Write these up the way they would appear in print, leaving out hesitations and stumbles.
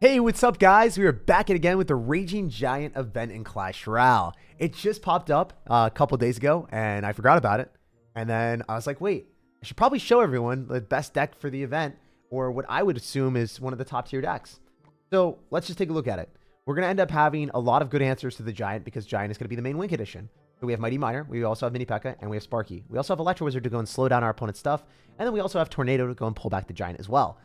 Hey, what's up, guys? We are back again with the Raging Giant event in Clash Royale. It just popped up a couple days ago, and I forgot about it. And then I was like, wait, I should probably show everyone the best deck for the event, or what I would assume is one of the top tier decks. So let's just take a look at it. We're going to end up having a lot of good answers to the Giant, because Giant is going to be the main Win Condition. So we have Mighty Miner, we also have Mini P.E.K.K.A, and we have Sparky. We also have Electro Wizard to go and slow down our opponent's stuff, and then we also have Tornado to go and pull back the Giant as well.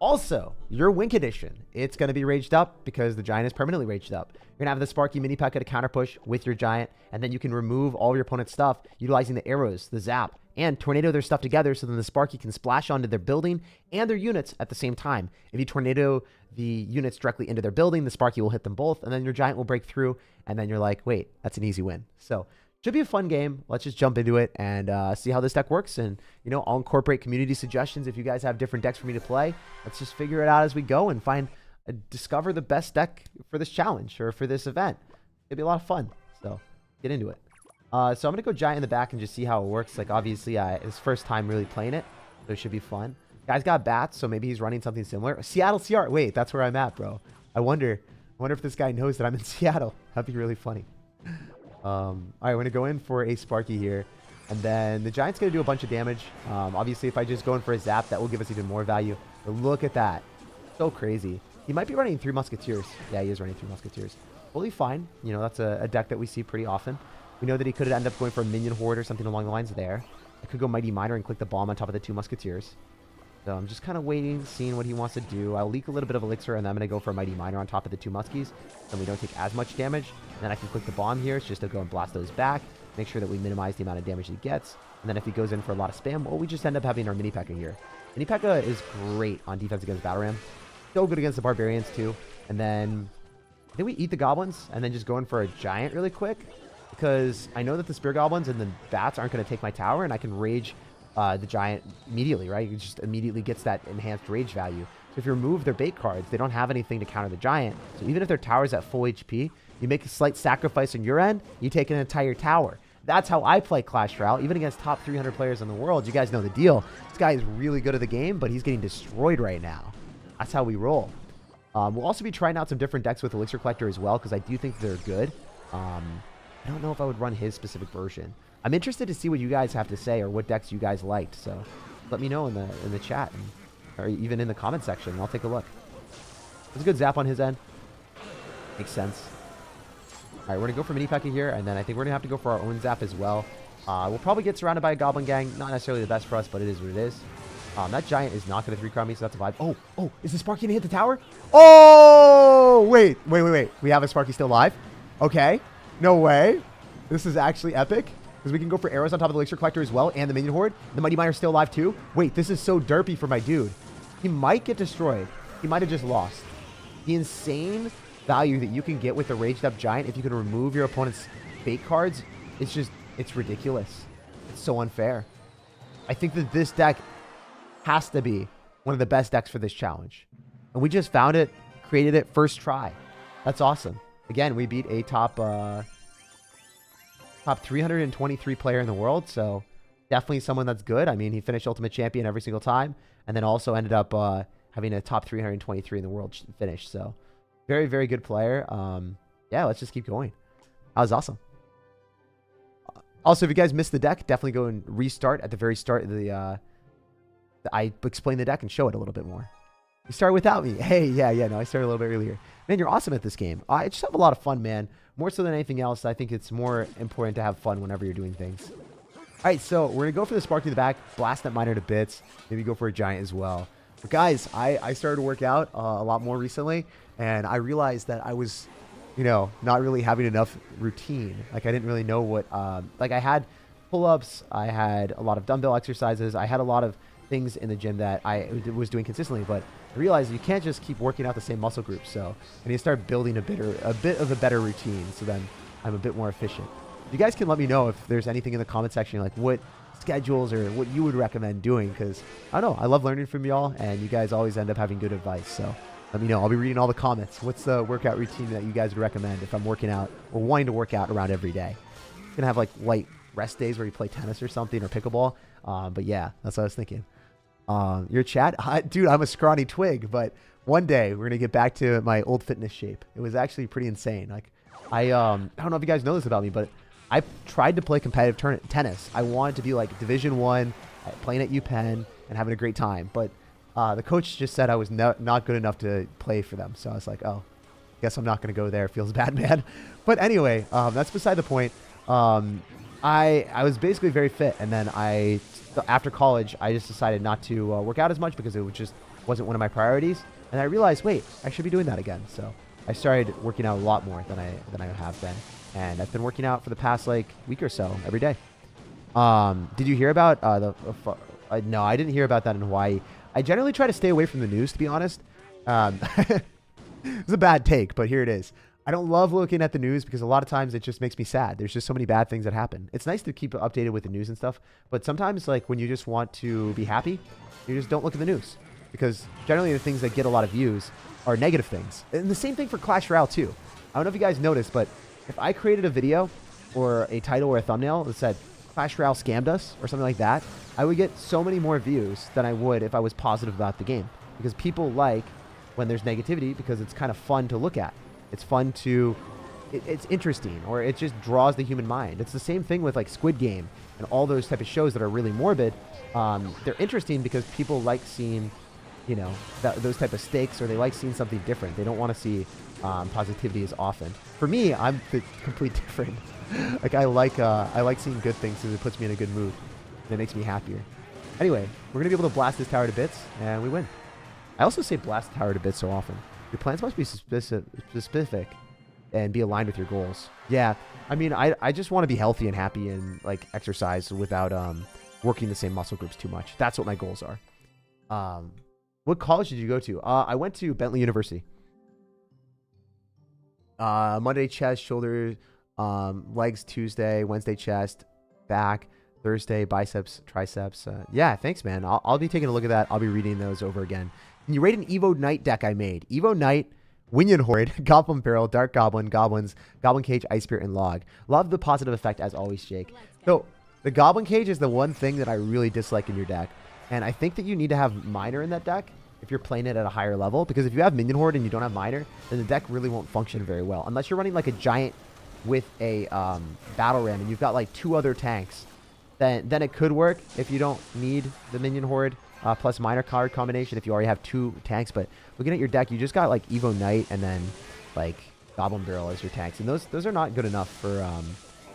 Also, your Win Condition, it's going to be raged up because the Giant is permanently raged up. You're going to have the Sparky Mini P.E.K.K.A to counter push with your Giant, and then you can remove all your opponent's stuff utilizing the arrows, the zap, and tornado their stuff together so then the Sparky can splash onto their building and their units at the same time. If you tornado the units directly into their building, the Sparky will hit them both, and then your Giant will break through, and then you're like, wait, that's an easy win. So should be a fun game. Let's just jump into it and see how this deck works. And, you know, I'll incorporate community suggestions. If you guys have different decks for me to play, let's just figure it out as we go and discover the best deck for this challenge or for this event. It'll be a lot of fun. So get into it. So I'm going to go Giant in the back and just see how it works. Like, obviously, it's first time really playing it, so it should be fun. Guy's got bats, so maybe he's running something similar. SirTagCR. Wait, that's where I'm at, bro. I wonder if this guy knows that I'm in Seattle. That'd be really funny. All right, we're going to go in for a Sparky here. And then the Giant's going to do a bunch of damage. Obviously, if I just go in for a zap, that will give us even more value. But look at that. So crazy. He might be running 3 Musketeers. Yeah, he is running 3 Musketeers. Totally fine. You know, that's a deck that we see pretty often. We know that he could end up going for a Minion Horde or something along the lines there. I could go Mighty Miner and click the bomb on top of the 2 Musketeers. So I'm just kind of waiting, seeing what he wants to do. I'll leak a little bit of Elixir, and then I'm going to go for a Mighty Miner on top of the 2 Muskies, so we don't take as much damage. And then I can click the bomb here, just to go and blast those back, make sure that we minimize the amount of damage he gets. And then if he goes in for a lot of spam, well, we just end up having our Mini P.E.K.K.A here. Mini P.E.K.K.A is great on defense against Battle Ram. So good against the Barbarians, too. And then I think we eat the Goblins, and then just go in for a Giant really quick, because I know that the Spear Goblins and the Bats aren't going to take my tower, and I can rage the Giant immediately, right? It just immediately gets that enhanced rage value. So if you remove their bait cards, they don't have anything to counter the Giant. So even if their tower's at full HP, you make a slight sacrifice on your end, you take an entire tower. That's how I play Clash Royale, even against top 300 players in the world. You guys know the deal. This guy is really good at the game, but he's getting destroyed right now. That's how we roll. We'll also be trying out some different decks with Elixir Collector as well, because I do think they're good. I don't know if I would run his specific version. I'm interested to see what you guys have to say or what decks you guys liked. So let me know in the chat or even in the comment section. And I'll take a look. There's a good zap on his end. Makes sense. All right, we're going to go for Mini P.E.K.K.A here, and then I think we're going to have to go for our own zap as well. We'll probably get surrounded by a Goblin Gang. Not necessarily the best for us, but it is what it is. That Giant is not going to 3-crown me, so that's a vibe. Oh, is the Sparky going to hit the tower? Oh, wait. We have a Sparky still alive? Okay. No way. This is actually epic. Because we can go for arrows on top of the Elixir Collector as well, and the Minion Horde. The Mighty Miner is still alive too. Wait, this is so derpy for my dude. He might get destroyed. He might have just lost. The insane value that you can get with a raged up Giant if you can remove your opponent's bait cards, it's ridiculous. It's so unfair. I think that this deck has to be one of the best decks for this challenge. And we just found it, created it first try. That's awesome. Again, we beat a top 323 player in the world, so definitely someone that's good. I mean, he finished Ultimate Champion every single time, and then also ended up having a top 323 in the world finish. So very, very good player. Yeah, let's just keep going. That was awesome. Also, if you guys missed the deck, definitely go and restart at the very start of the I explain the deck and show it a little bit more. You started without me. Hey, yeah, no, I started a little bit earlier. Man, you're awesome at this game. I just have a lot of fun, man. More so than anything else, I think it's more important to have fun whenever you're doing things. All right, so we're going to go for the Sparky in the back, blast that Miner to bits, maybe go for a Giant as well. But guys, I started to work out a lot more recently, and I realized that I was, you know, not really having enough routine. Like, I didn't really know what, like, I had pull-ups, I had a lot of dumbbell exercises, I had a lot of things in the gym that I was doing consistently, but I realized you can't just keep working out the same muscle groups. So I need to start building a bit of a better routine, so then I'm a bit more efficient. You guys can let me know if there's anything in the comment section, like what schedules or what you would recommend doing, because I don't know, I love learning from y'all, and you guys always end up having good advice. So let me know. I'll be reading all the comments. What's the workout routine that you guys would recommend if I'm working out or wanting to work out around every day? I'm gonna have like light rest days where you play tennis or something, or pickleball. But yeah, that's what I was thinking. Your chat, dude, I'm a scrawny twig, but one day we're gonna get back to my old fitness shape. It was actually pretty insane. Like, I don't know if you guys know this about me, but I tried to play competitive tennis. I wanted to be like Division 1, playing at UPenn and having a great time. But the coach just said I was not good enough to play for them. So I was like, oh, guess I'm not going to go there. Feels bad, man. But anyway, that's beside the point. I was basically very fit. And then after college, I just decided not to work out as much because it just wasn't one of my priorities. And I realized, wait, I should be doing that again. So I started working out a lot more than I have been. And I've been working out for the past like week or so every day. Did you hear about no, I didn't hear about that in Hawaii. I generally try to stay away from the news, to be honest. It's a bad take, but here it is. I don't love looking at the news because a lot of times it just makes me sad. There's just so many bad things that happen. It's nice to keep updated with the news and stuff, but sometimes like when you just want to be happy, you just don't look at the news because generally the things that get a lot of views are negative things. And the same thing for Clash Royale too. I don't know if you guys noticed, but if I created a video or a title or a thumbnail that said Clash Royale scammed us or something like that, I would get so many more views than I would if I was positive about the game because people like when there's negativity because it's kind of fun to look at. It's fun to, it's interesting, or it just draws the human mind. It's the same thing with like Squid Game and all those type of shows that are really morbid. They're interesting because people like seeing, you know, those type of stakes, or they like seeing something different. They don't want to see positivity as often. For me, I'm the complete different. Like I like seeing good things because it puts me in a good mood and it makes me happier. Anyway, we're gonna be able to blast this tower to bits and we win. I also say blast the tower to bits so often. Your plans must be specific and be aligned with your goals. Yeah, I mean, I just want to be healthy and happy and like exercise without working the same muscle groups too much. That's what my goals are. What college did you go to? I went to Bentley University. Monday chest, shoulders, legs Tuesday, Wednesday chest, back, Thursday biceps, triceps. Yeah, thanks, man. I'll be taking a look at that. I'll be reading those over again. Can you rate an Evo Knight deck I made? Evo Knight, Winion Horde, Goblin Barrel, Dark Goblin, Goblins, Goblin Cage, Ice Spirit, and Log. Love the positive effect as always, Jake. So the Goblin Cage is the one thing that I really dislike in your deck. And I think that you need to have Miner in that deck if you're playing it at a higher level. Because if you have Minion Horde and you don't have Miner, then the deck really won't function very well. Unless you're running like a Giant with a Battle Ram and you've got like 2 other tanks, then it could work if you don't need the Minion Horde. Plus Miner card combination if you already have 2 tanks. But looking at your deck, you just got like Evo Knight and then like Goblin Barrel as your tanks. And those are not good enough for,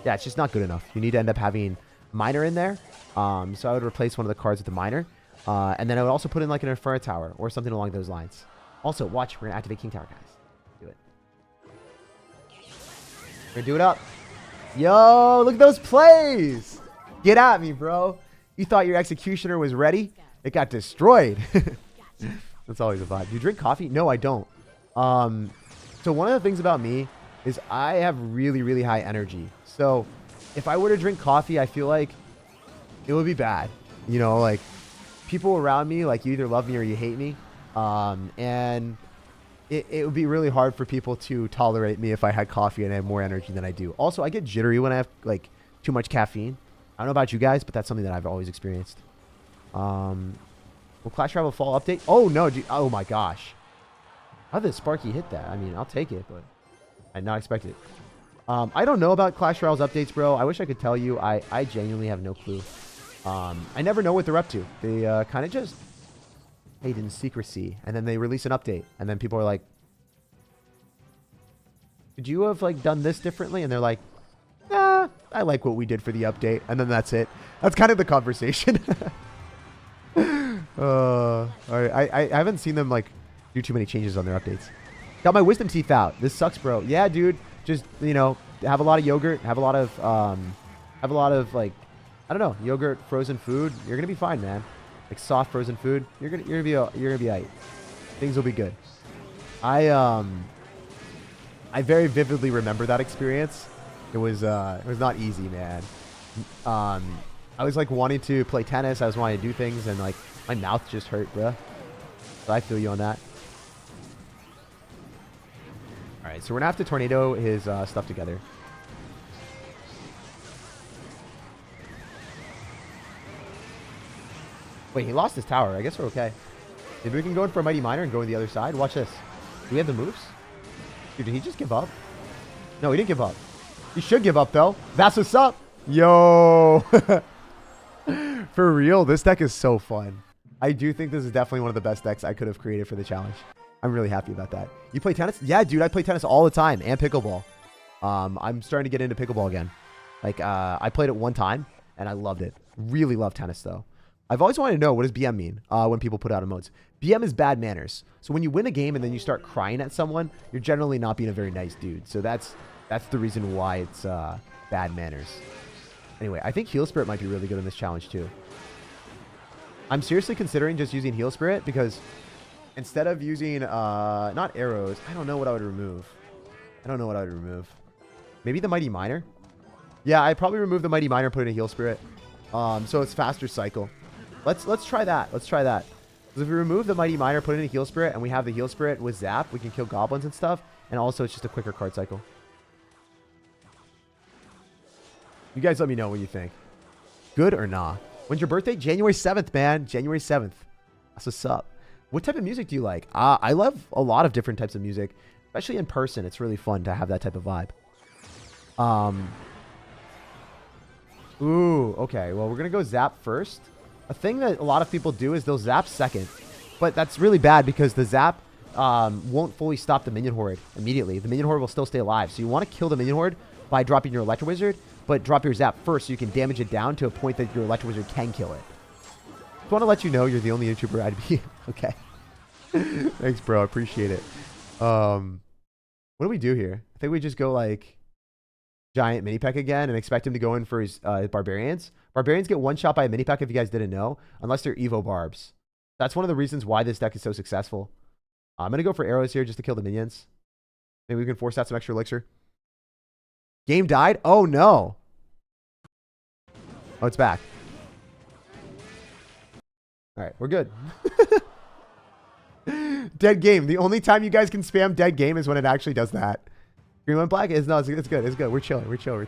yeah, it's just not good enough. You need to end up having Miner in there. So I would replace one of the cards with the Miner. And then I would also put in like an Inferno Tower or something along those lines. Also, watch, we're going to activate King Tower, guys. Do it. We're going to do it up. Yo, look at those plays. Get at me, bro. You thought your Executioner was ready? It got destroyed. That's always a vibe. Do you drink coffee? No, I don't. So one of the things about me is I have really, really high energy. So if I were to drink coffee, I feel like it would be bad. You know, like people around me, like you either love me or you hate me. And it would be really hard for people to tolerate me if I had coffee and I have more energy than I do. Also, I get jittery when I have like too much caffeine. I don't know about you guys, but that's something that I've always experienced. Will Clash Royale fall update? Oh no, dude. Oh my gosh. How did Sparky hit that? I mean, I'll take it, but I did not expect it. I don't know about Clash Royale's updates, bro. I wish I could tell you. I genuinely have no clue. I never know what they're up to. They kind of just hide in secrecy, and then they release an update, and then people are like, could you have like done this differently? And they're like, I like what we did for the update, and then that's it. That's kind of the conversation. All right, I haven't seen them like do too many changes on their updates. Got my wisdom teeth out. This sucks, bro. Yeah, dude. Just, you know, have a lot of yogurt, have a lot of like, I don't know, yogurt, frozen food. You're gonna be fine, man. Like soft frozen food. You're gonna be alright. Things will be good. I very vividly remember that experience. It was not easy, man. I was like wanting to play tennis. I was wanting to do things, and like my mouth just hurt, bro. So I feel you on that. All right, so we're gonna have to tornado his stuff together. Wait, he lost his tower. I guess we're okay. Maybe we can go in for a Mighty Miner and go on the other side. Watch this. Do we have the moves? Dude, did he just give up? No, he didn't give up. He should give up, though. That's what's up. Yo. For real, this deck is so fun. I do think this is definitely one of the best decks I could have created for the challenge. I'm really happy about that. You play tennis? Yeah, dude, I play tennis all the time and pickleball. I'm starting to get into pickleball again. Like, I played it one time, and I loved it. Really love tennis, though. I've always wanted to know, what does BM mean when people put out emotes? BM is bad manners. So when you win a game and then you start crying at someone, you're generally not being a very nice dude. So that's the reason why it's bad manners. Anyway, I think Heal Spirit might be really good in this challenge, too. I'm seriously considering just using Heal Spirit because instead of using, not arrows, I don't know what I would remove. Maybe the Mighty Miner? Yeah, I'd probably remove the Mighty Miner and put in a Heal Spirit. So it's faster cycle. Let's try that. Let's try that. Because if we remove the Mighty Miner, put in a Heal Spirit, and we have the Heal Spirit with Zap, we can kill goblins and stuff. And also, it's just a quicker card cycle. You guys let me know what you think. Good or nah? When's your birthday? January 7th, man. January 7th. That's what's up. What type of music do you like? I love a lot of different types of music. Especially in person. It's really fun to have that type of vibe. Ooh, okay. Well, we're going to go Zap first. A thing that a lot of people do is they'll Zap second. But that's really bad because the Zap won't fully stop the Minion Horde immediately. The Minion Horde will still stay alive. So you want to kill the Minion Horde by dropping your Electro Wizard, but drop your Zap first so you can damage it down to a point that your Electro Wizard can kill it. Just want to let you know you're the only YouTuber I'd be. Okay. Thanks, bro. I appreciate it. What do we do here? I think we just go like giant mini pack again and expect him to go in for his barbarians. Barbarians get one shot by a mini pack if you guys didn't know, unless they're Evo barbs. That's one of the reasons why this deck is so successful. I'm going to go for arrows here just to kill the minions. Maybe we can force out some extra elixir. Game died? Oh, no. Oh, it's back. All right, we're good. Dead game. The only time you guys can spam dead game is when it actually does that. Green, one, black. It's good. It's good. We're chilling. We're chilling.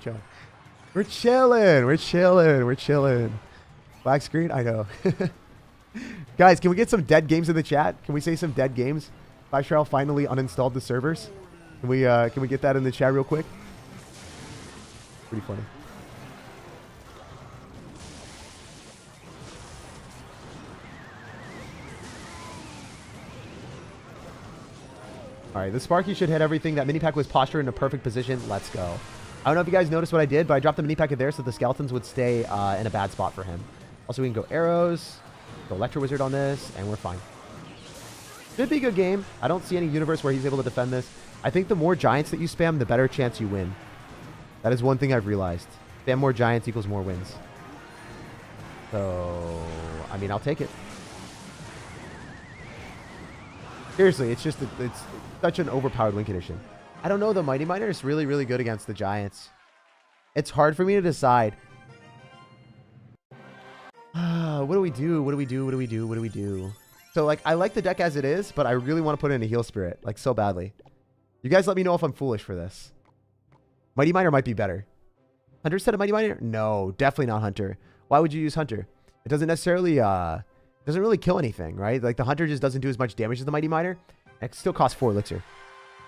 Black screen. I know. Guys, can we get some dead games in the chat? Can we say some dead games? Clash finally uninstalled the servers. Can we get that in the chat real quick? Pretty funny. All right, the Sparky should hit everything. That mini pack was postured in a perfect position. Let's go. I don't know if you guys noticed what I did, but I dropped the mini pack in there so the skeletons would stay in a bad spot for him. Also, we can go arrows, go Electro Wizard on this, and we're fine. Should be a good game. I don't see any universe where he's able to defend this. I think the more giants that you spam, the better chance you win. That is one thing I've realized. Spam more giants equals more wins. So, I mean, I'll take it. Seriously, it's just, it's such an overpowered win condition. I don't know, the Mighty Miner is really, really good against the giants. It's hard for me to decide. What do we do? So, like, I like the deck as it is, but I really want to put in a Heal Spirit, like, so badly. You guys let me know if I'm foolish for this. Mighty Miner might be better. Hunter instead of Mighty Miner? No, definitely not Hunter. Why would you use Hunter? It doesn't necessarily, doesn't really kill anything, right? Like, the Hunter just doesn't do as much damage as the Mighty Miner. It still costs 4 elixir.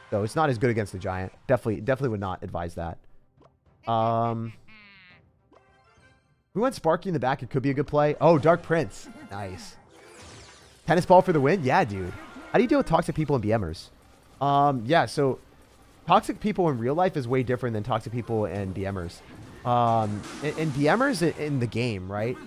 So, it's not as good against the Giant. Definitely would not advise that. We went Sparky in the back. It could be a good play. Oh, Dark Prince. Nice. Tennis ball for the win? Yeah, dude. How do you deal with toxic people and BMers? Yeah, so toxic people in real life is way different than toxic people and BMers. And BMers in the game, right?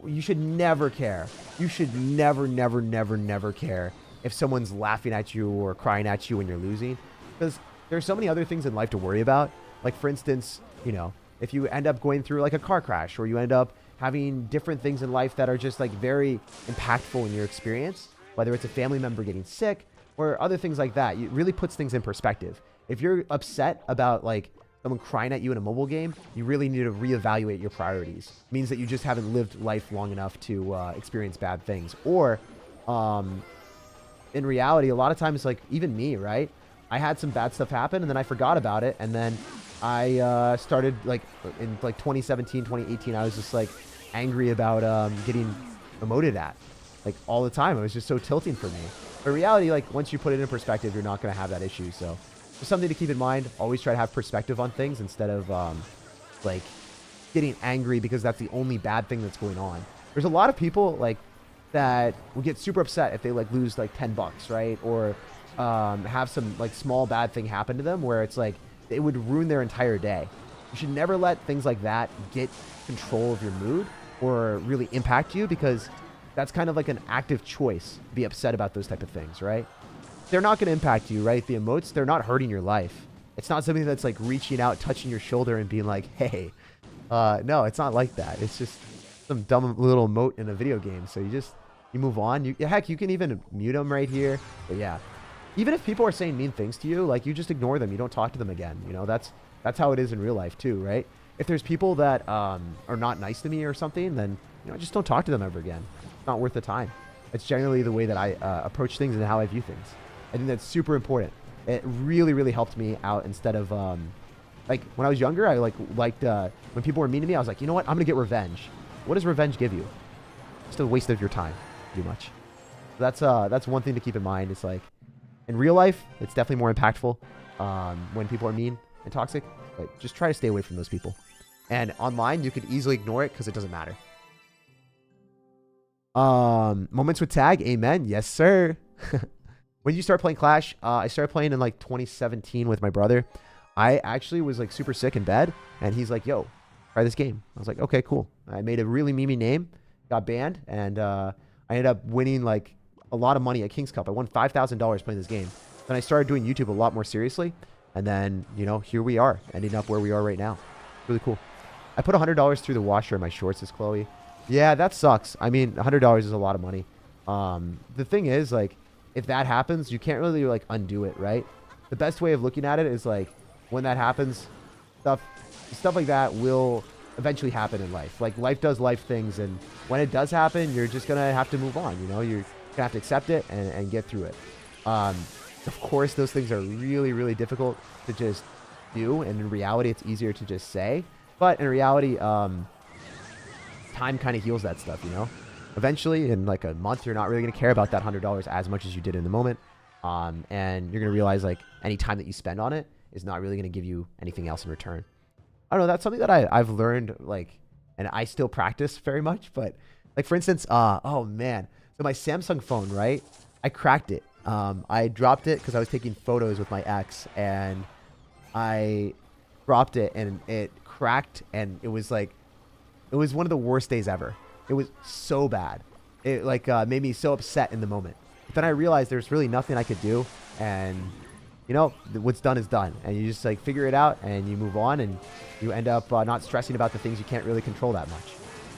You should never care. You should never care if someone's laughing at you or crying at you when you're losing. Because there's so many other things in life to worry about. Like, for instance, you know, if you end up going through like a car crash, or you end up having different things in life that are just like very impactful in your experience, whether it's a family member getting sick or other things like that, it really puts things in perspective. If you're upset about like someone crying at you in a mobile game, you really need to reevaluate your priorities. It means that you just haven't lived life long enough to experience bad things. Or in reality, a lot of times, like even me, right? I had some bad stuff happen and then I forgot about it. And then I started like in like 2017, 2018, I was just like angry about getting emoted at. like all the time. It was just so tilting for me. But reality, like once you put it in perspective, you're not going to have that issue. So just something to keep in mind. Always try to have perspective on things instead of like getting angry because that's the only bad thing that's going on. There's a lot of people like that will get super upset if they like lose like $10, right? Or have some like small bad thing happen to them where it's like it would ruin their entire day. You should never let things like that get control of your mood or really impact you, because that's kind of like an active choice to be upset about those type of things, right? They're not going to impact you, right? The emotes, they're not hurting your life. It's not something that's like reaching out, touching your shoulder and being like, hey, no, it's not like that. It's just some dumb little emote in a video game. So you move on. Heck, you can even mute them right here. But yeah, even if people are saying mean things to you, like you just ignore them. You don't talk to them again. You know, that's how it is in real life too, right? If there's people that are not nice to me or something, then, you know, just don't talk to them ever again. It's not worth the time. It's generally the way that I approach things and how I view things. I think that's super important. It really, really helped me out instead of, like, when I was younger, I liked when people were mean to me, I was like, you know what? I'm going to get revenge. What does revenge give you? Just a waste of your time, pretty much. So that's one thing to keep in mind. It's like, in real life, it's definitely more impactful when people are mean and toxic. But just try to stay away from those people. And online, you could easily ignore it because it doesn't matter. Moments with tag, amen. Yes, sir. When you start playing Clash, I started playing in like 2017 with my brother. I actually was like super sick in bed, and he's like, yo, try this game. I was like, okay, cool. I made a really memey name, got banned, and I ended up winning like a lot of money at King's Cup. I won $5,000 playing this game. Then I started doing YouTube a lot more seriously, and then, you know, here we are, ending up where we are right now. Really cool. I put $100 through the washer in my shorts, says Chloe. Yeah, that sucks. I mean, $100 is a lot of money. The thing is, like, if that happens, you can't really like undo it, right? The best way of looking at it is like, when that happens, stuff like that will eventually happen in life. Like, life does life things, and when it does happen, you're just gonna have to move on. You know, you're gonna have to accept it and get through it. Of course, those things are really, really difficult to just do, and in reality, it's easier to just say. But in reality, time kind of heals that stuff, you know? Eventually, in like a month, you're not really going to care about that $100 as much as you did in the moment. And you're going to realize like any time that you spend on it is not really going to give you anything else in return. I don't know. That's something that I've learned, like, and I still practice very much. But like, for instance, oh man. So my Samsung phone, right? I cracked it. I dropped it because I was taking photos with my ex, and I dropped it and it cracked, and it was like, it was one of the worst days ever. It was so bad. It like made me so upset in the moment. But then I realized there's really nothing I could do, and you know, what's done is done, and you just like figure it out and you move on, and you end up not stressing about the things you can't really control that much.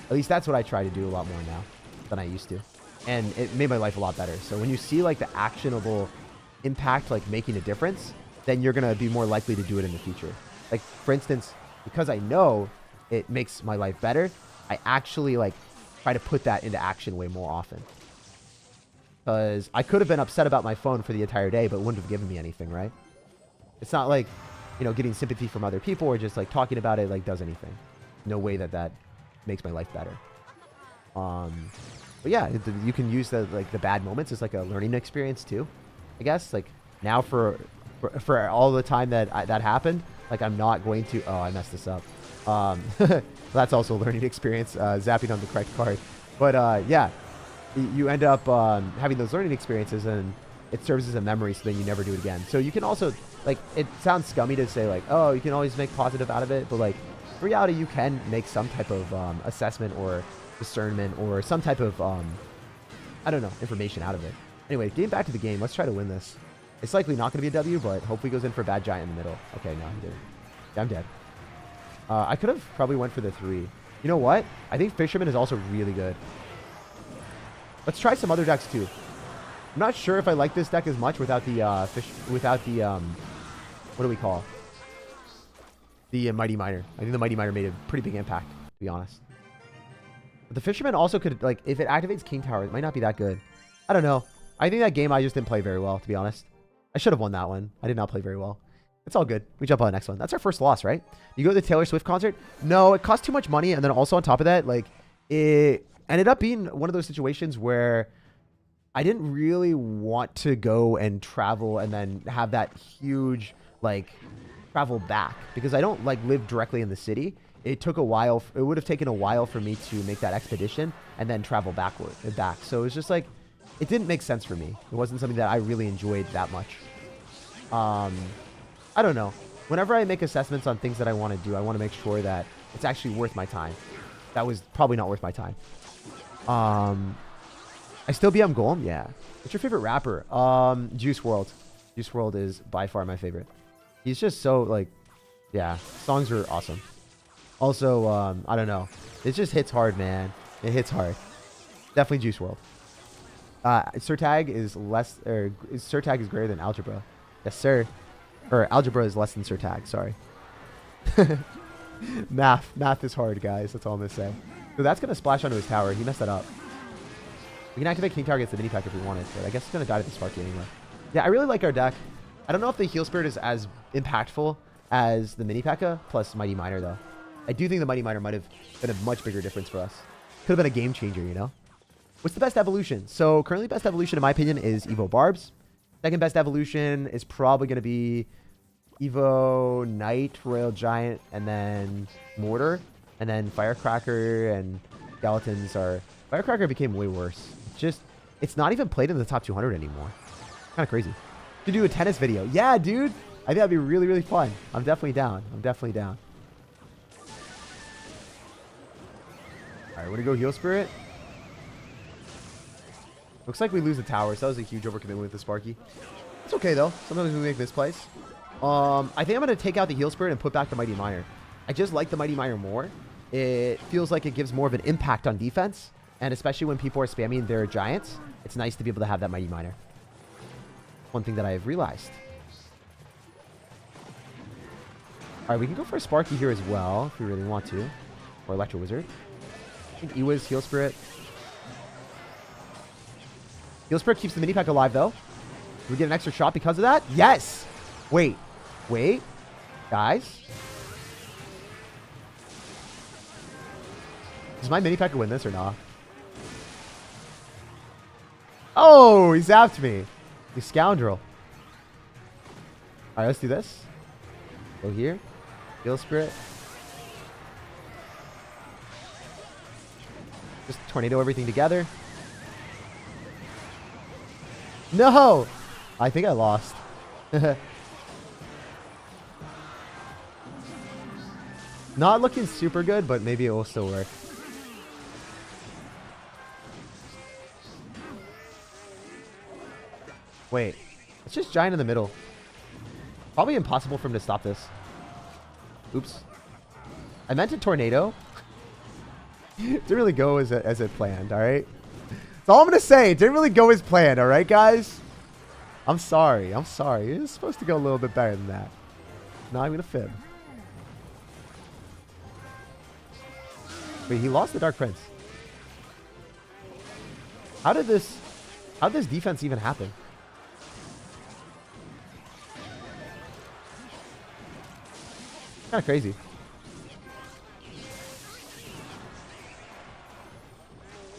At least that's what I try to do a lot more now than I used to, and it made my life a lot better. So when you see like the actionable impact, like making a difference, then you're gonna be more likely to do it in the future. Like, for instance, because I know it makes my life better, I actually like try to put that into action way more often. Because I could have been upset about my phone for the entire day, but it wouldn't have given me anything, right? It's not like, you know, getting sympathy from other people or just like talking about it like does anything. No way that makes my life better. But yeah, you can use the bad moments as like a learning experience too, I guess. Like now for all the time that happened, like I'm not going to, oh, I messed this up. That's also a learning experience, zapping on the correct card. But yeah, you end up having those learning experiences, and it serves as a memory, so then you never do it again. So you can also, like, it sounds scummy to say like, oh, you can always make positive out of it, but like in reality, you can make some type of assessment or discernment or some type of I don't know, information out of it. Anyway, getting back to the game, let's try to win this. It's likely not going to be a W, but hopefully goes in for bad giant in the middle. Okay, no, he didn't. Yeah, I'm dead. I could have probably went for the 3. You know what? I think Fisherman is also really good. Let's try some other decks too. I'm not sure if I like this deck as much without the what do we call? The Mighty Miner. I think the Mighty Miner made a pretty big impact, to be honest. But the Fisherman also could, like, if it activates King Tower, it might not be that good. I don't know. I think that game I just didn't play very well, to be honest. I should have won that one. I did not play very well. It's all good. We jump on the next one. That's our first loss, right? You go to the Taylor Swift concert? No, it cost too much money. And then also on top of that, like, it ended up being one of those situations where I didn't really want to go and travel and then have that huge, like, travel back because I don't, like, live directly in the city. It took a while. It would have taken a while for me to make that expedition and then travel back. So it was just like, it didn't make sense for me. It wasn't something that I really enjoyed that much. I don't know. Whenever I make assessments on things that I want to do, I want to make sure that it's actually worth my time. That was probably not worth my time. I still BM Golem? Yeah. What's your favorite rapper? Juice WRLD. Juice WRLD is by far my favorite. He's just so, like, yeah, songs are awesome. Also, I don't know. It just hits hard, man. It hits hard. Definitely Juice WRLD. SirTag is less, or SirTag is greater than algebra. Yes, sir. Or algebra is less than SirTag, sorry. Math is hard, guys. That's all I'm going to say. So that's going to splash onto his tower. He messed that up. We can activate King Tower against the mini pack if we wanted, but I guess it's going to die to the Sparky anyway. Yeah, I really like our deck. I don't know if the Heal Spirit is as impactful as the mini P.E.K.K.A. plus Mighty Miner, though. I do think the Mighty Miner might have been a much bigger difference for us. Could have been a game changer, you know? What's the best evolution? So currently best evolution, in my opinion, is Evo Barbs. Second best evolution is probably going to be Evo Knight, Royal Giant, and then Mortar. And then Firecracker and Skeletons are... Firecracker became way worse. It's not even played in the top 200 anymore. Kind of crazy. To do a tennis video. Yeah, dude. I think that'd be really, really fun. I'm definitely down. I'm definitely down. Alright, we're going to go Heal Spirit. Looks like we lose the tower, so that was a huge overcommitment with the Sparky. It's okay, though. Sometimes we make misplays. I think I'm going to take out the Heal Spirit and put back the Mighty Miner. I just like the Mighty Miner more. It feels like it gives more of an impact on defense. And especially when people are spamming their Giants, it's nice to be able to have that Mighty Miner. One thing that I have realized. Alright, we can go for a Sparky here as well, if we really want to. Or Electro Wizard. I think Ewiz, Heal Spirit. Heal Spirit keeps the mini pack alive, though. Do we get an extra shot because of that? Yes! Wait. Wait. Guys. Does my mini pack win this or not? Oh, he zapped me. You scoundrel. Alright, let's do this. Go here. Heal Spirit. Just tornado everything together. No! I think I lost. Not looking super good, but maybe it will still work. Wait. It's just Giant in the middle. Probably impossible for him to stop this. Oops. I meant a tornado. Didn't really go as it planned, alright? That's all I'm going to say. It didn't really go as planned, alright, guys? I'm sorry. I'm sorry. It was supposed to go a little bit better than that. Now I'm going to fib. Wait, he lost the Dark Prince. How did this defense even happen? Kind of crazy.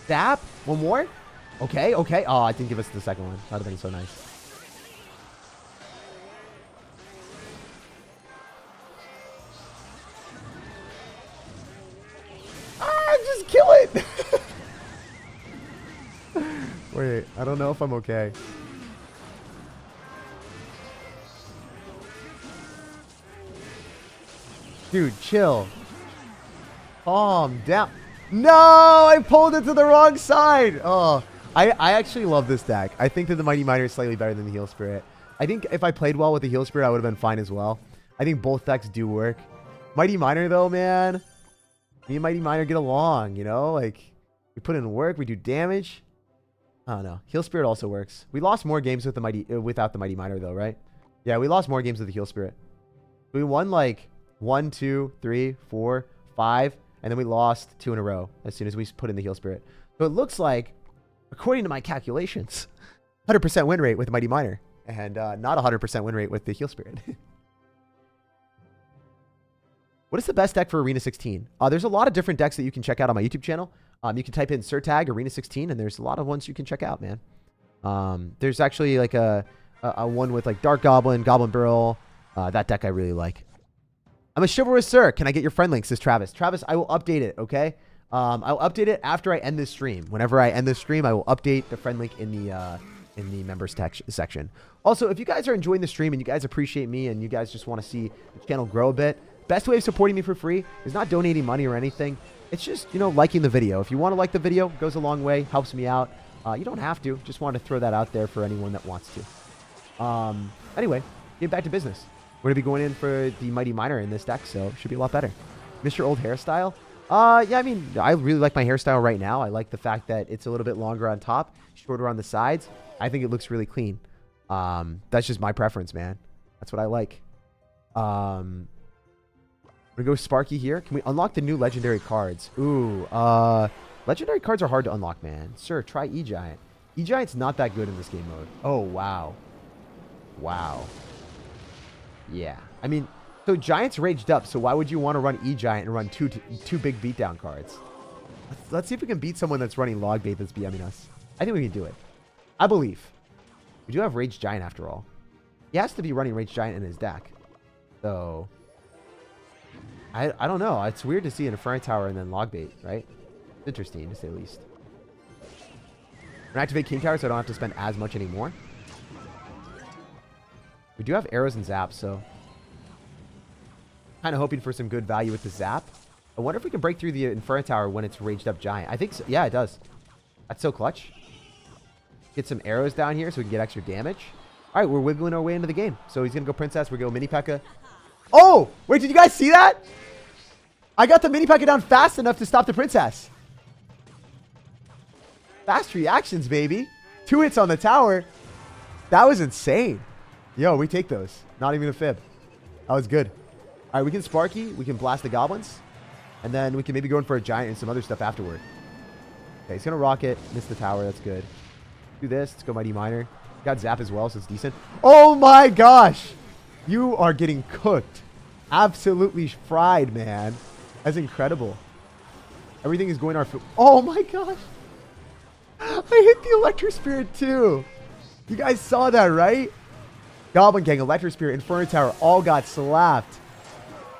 Zap? One more? Okay, okay. Oh, I didn't give us the second one. That would have been so nice. Ah, just kill it! Wait, I don't know if I'm okay. Dude, chill. Calm down. No, I pulled it to the wrong side. Oh, I actually love this deck. I think that the Mighty Miner is slightly better than the Heal Spirit. I think if I played well with the Heal Spirit, I would have been fine as well. I think both decks do work. Mighty Miner, though, man. Me and Mighty Miner get along, you know? Like, we put in work, we do damage. I don't know. Heal Spirit also works. We lost more games with the without the Mighty Miner, though, right? Yeah, we lost more games with the Heal Spirit. We won, like, 1, 2, 3, 4, 5, and then we lost 2 in a row as soon as we put in the Heal Spirit. So it looks like, according to my calculations, 100% win rate with the Mighty Miner, and not 100% win rate with the Heal Spirit. What is the best deck for Arena 16? There's a lot of different decks that you can check out on my YouTube channel. You can type in SirTag Arena 16, and there's a lot of ones you can check out, man. There's actually like a one with like Dark Goblin, Goblin Barrel. That deck I really like. I'm a chivalrous sir. Can I get your friend link? Says Travis. Travis, I will update it, okay? I'll update it after I end this stream. Whenever I end this stream, I will update the friend link in the members section. Also, if you guys are enjoying the stream and you guys appreciate me and you guys just want to see the channel grow a bit, best way of supporting me for free is not donating money or anything. It's just, you know, liking the video. If you want to like the video, it goes a long way, helps me out. You don't have to. Just want to throw that out there for anyone that wants to. Anyway, get back to business. We're going to be going in for the Mighty Miner in this deck, so it should be a lot better. Mr. Old Hairstyle. Yeah, I mean, I really like my hairstyle right now. I like the fact that it's a little bit longer on top, shorter on the sides. I think it looks really clean. That's just my preference, man. That's what I like. I'm going to go Sparky here. Can we unlock the new legendary cards? Ooh, legendary cards are hard to unlock, man. Sir, try E-Giant. E-Giant's not that good in this game mode. Oh, wow. Wow. Yeah. I mean, so Giant's raged up, so why would you want to run E-Giant and run two big beatdown cards? Let's see if we can beat someone that's running Log Bait that's BMing us. I think we can do it. I believe. We do have Rage Giant after all. He has to be running Rage Giant in his deck. So, I don't know. It's weird to see an Inferno Tower and then Log Bait, right? It's interesting, to say the least. I'm going to activate King Tower so I don't have to spend as much anymore. We do have arrows and zaps, so kind of hoping for some good value with the zap. I wonder if we can break through the Inferno Tower when it's raged up Giant. I think so. Yeah, it does. That's so clutch. Get some arrows down here so we can get extra damage. All right, we're wiggling our way into the game. So he's going to go Princess. We're going Mini P.E.K.K.A. Oh, wait, did you guys see that? I got the Mini P.E.K.K.A. down fast enough to stop the Princess. Fast reactions, baby. 2 hits on the tower. That was insane. Yo, we take those. Not even a fib. That was good. All right, we can Sparky. We can blast the goblins. And then we can maybe go in for a Giant and some other stuff afterward. Okay, he's going to rocket. Miss the tower. That's good. Do this. Let's go Mighty Miner. Got Zap as well, so it's decent. Oh my gosh. You are getting cooked. Absolutely fried, man. That's incredible. Everything is going our foot. Oh my gosh. I hit the Electro Spirit too. You guys saw that, right? Goblin Gang, Electro Spirit, Inferno Tower all got slapped.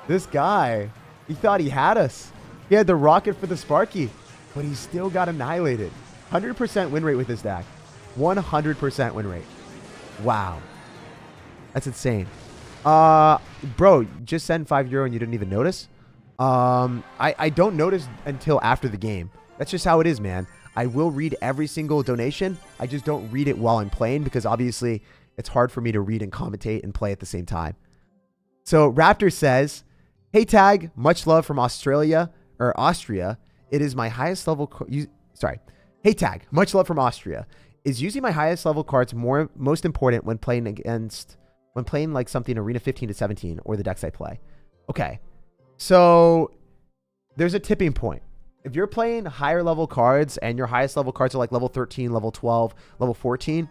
This guy, he thought he had us. He had the rocket for the Sparky, but he still got annihilated. 100% win rate with this deck. 100% win rate. Wow. That's insane. Bro, just send €5 and you didn't even notice? I don't notice until after the game. That's just how it is, man. I will read every single donation. I just don't read it while I'm playing because obviously it's hard for me to read and commentate and play at the same time. So Raptor says, hey Tag, much love from Australia or Austria. It is my highest level. Hey Tag, much love from Austria. Is using my highest level cards most important when playing like something Arena 15 to 17 or the decks I play? Okay. So there's a tipping point. If you're playing higher level cards and your highest level cards are like level 13, level 12, level 14,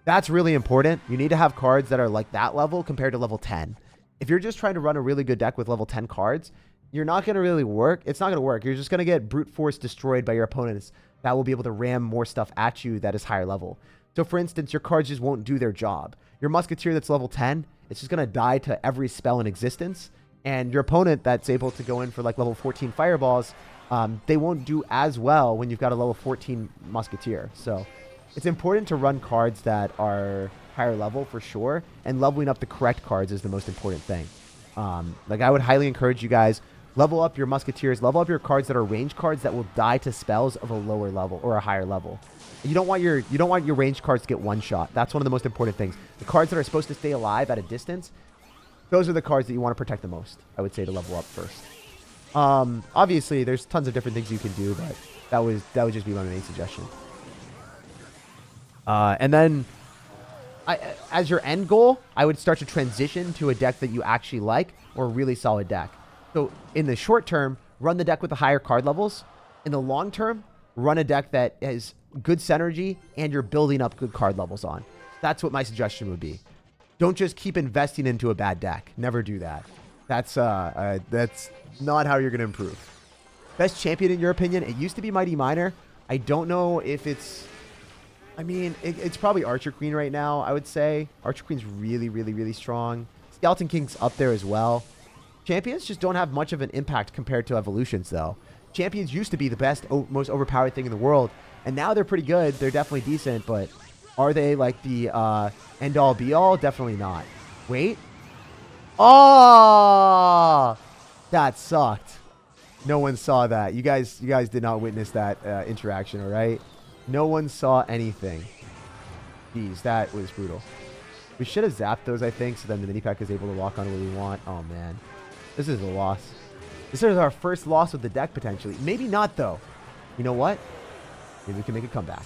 that's really important. You need to have cards that are like that level compared to level 10. If you're just trying to run a really good deck with level 10 cards, you're not going to really work. It's not going to work. You're just going to get brute force destroyed by your opponents that will be able to ram more stuff at you that is higher level. So for instance, your cards just won't do their job. Your Musketeer that's level 10, it's just going to die to every spell in existence. And your opponent that's able to go in for like level 14 fireballs, they won't do as well when you've got a level 14 Musketeer. So it's important to run cards that are higher level for sure, and leveling up the correct cards is the most important thing. Like I would highly encourage you guys, level up your Musketeers, level up your cards that are range cards that will die to spells of a lower level or a higher level. You don't want your range cards to get one shot. That's one of the most important things. The cards that are supposed to stay alive at a distance, those are the cards that you want to protect the most, I would say, to level up first. Obviously, there's tons of different things you can do, but that would just be my main suggestion. And then, as your end goal, I would start to transition to a deck that you actually like or a really solid deck. So in the short term, run the deck with the higher card levels. In the long term, run a deck that has good synergy and you're building up good card levels on. That's what my suggestion would be. Don't just keep investing into a bad deck. Never do that. That's not how you're going to improve. Best champion in your opinion? It used to be Mighty Miner. I don't know if it's... I mean, it's probably Archer Queen right now, I would say. Archer Queen's really, really, really strong. Skeleton King's up there as well. Champions just don't have much of an impact compared to evolutions, though. Champions used to be the best, most overpowered thing in the world, and now they're pretty good. They're definitely decent, but are they like the end-all, be-all? Definitely not. Wait. Oh! That sucked. No one saw that. You guys did not witness that interaction, all right? No one saw anything. Jeez, that was brutal. We should have zapped those, I think, so then the mini pack is able to lock on what we want. Oh, man. This is a loss. This is our first loss with the deck, potentially. Maybe not, though. You know what? Maybe we can make a comeback.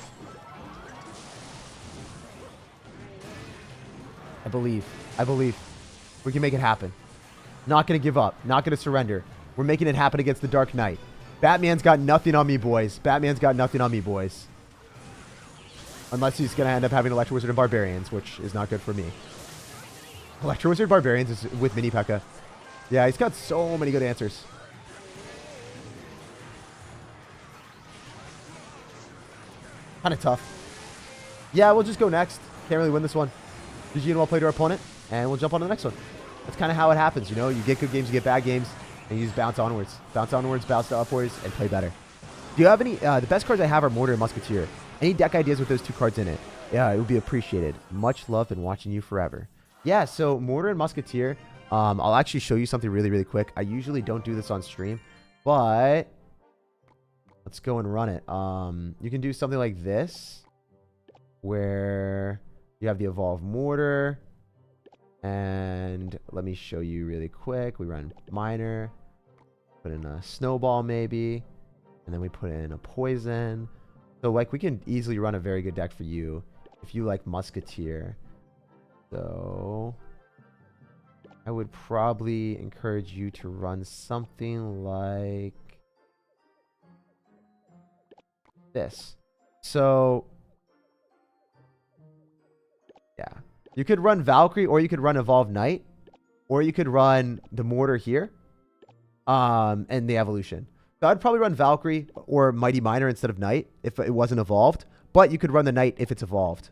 I believe. We can make it happen. Not going to give up. Not going to surrender. We're making it happen against the Dark Knight. Batman's got nothing on me, boys. Batman's got nothing on me, boys. Unless he's going to end up having Electro Wizard and Barbarians, which is not good for me. Electro Wizard Barbarians is with Mini P.E.K.K.A. Yeah, he's got so many good answers. Kind of tough. Yeah, we'll just go next. Can't really win this one. GG and well played to our opponent, and we'll jump on to the next one. That's kind of how it happens, you know? You get good games, you get bad games, and you just bounce onwards. Bounce onwards, bounce to upwards, and play better. Do you have any... the best cards I have are Mortar and Musketeer. Any deck ideas with those two cards in it? Yeah, it would be appreciated. Much love and watching you forever. Yeah, so Mortar and Musketeer... I'll actually show you something really, really quick. I usually don't do this on stream, but let's go and run it. You can do something like this, where you have the Evolved Mortar, and let me show you really quick. We run Miner, put in a Snowball maybe, and then we put in a Poison. So like we can easily run a very good deck for you if you like Musketeer. So I would probably encourage you to run something like this. So, yeah. You could run Valkyrie, or you could run Evolved Knight, or you could run the Mortar here, and the Evolution. So I'd probably run Valkyrie or Mighty Miner instead of Knight if it wasn't evolved, but you could run the Knight if it's evolved.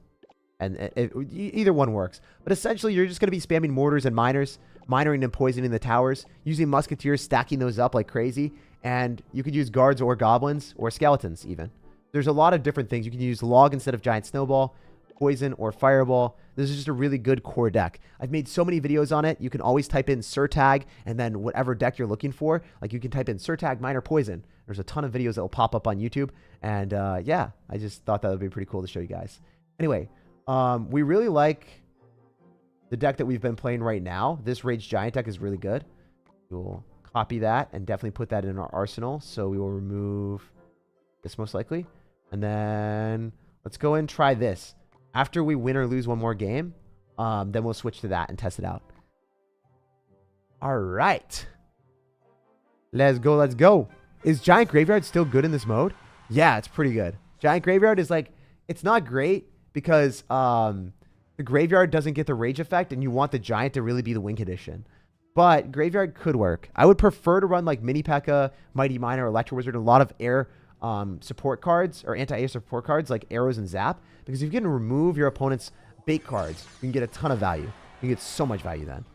And either one works. But essentially, you're just going to be spamming Mortars and Miners, Minering and Poisoning the towers, using Musketeers, stacking those up like crazy. And you could use Guards or Goblins or Skeletons even. There's a lot of different things. You can use Log instead of Giant Snowball, Poison, or Fireball. This is just a really good core deck. I've made so many videos on it. You can always type in SirTag and then whatever deck you're looking for. Like you can type in SirTag, Miner, Poison. There's a ton of videos that will pop up on YouTube. And yeah, I just thought that would be pretty cool to show you guys. Anyway. We really like the deck that we've been playing right now. This Rage Giant deck is really good. We'll copy that and definitely put that in our arsenal. So we will remove this most likely. And then let's go and try this. After we win or lose one more game, then we'll switch to that and test it out. All right. Let's go, let's go. Is Giant Graveyard still good in this mode? Yeah, it's pretty good. Giant Graveyard is like, it's not great, because the Graveyard doesn't get the Rage effect, and you want the Giant to really be the win condition. But Graveyard could work. I would prefer to run like Mini P.E.K.K.A, Mighty Miner, Electro Wizard, and a lot of air support cards, or anti-air support cards like Arrows and Zap, because if you can remove your opponent's bait cards, you can get a ton of value. You can get so much value then.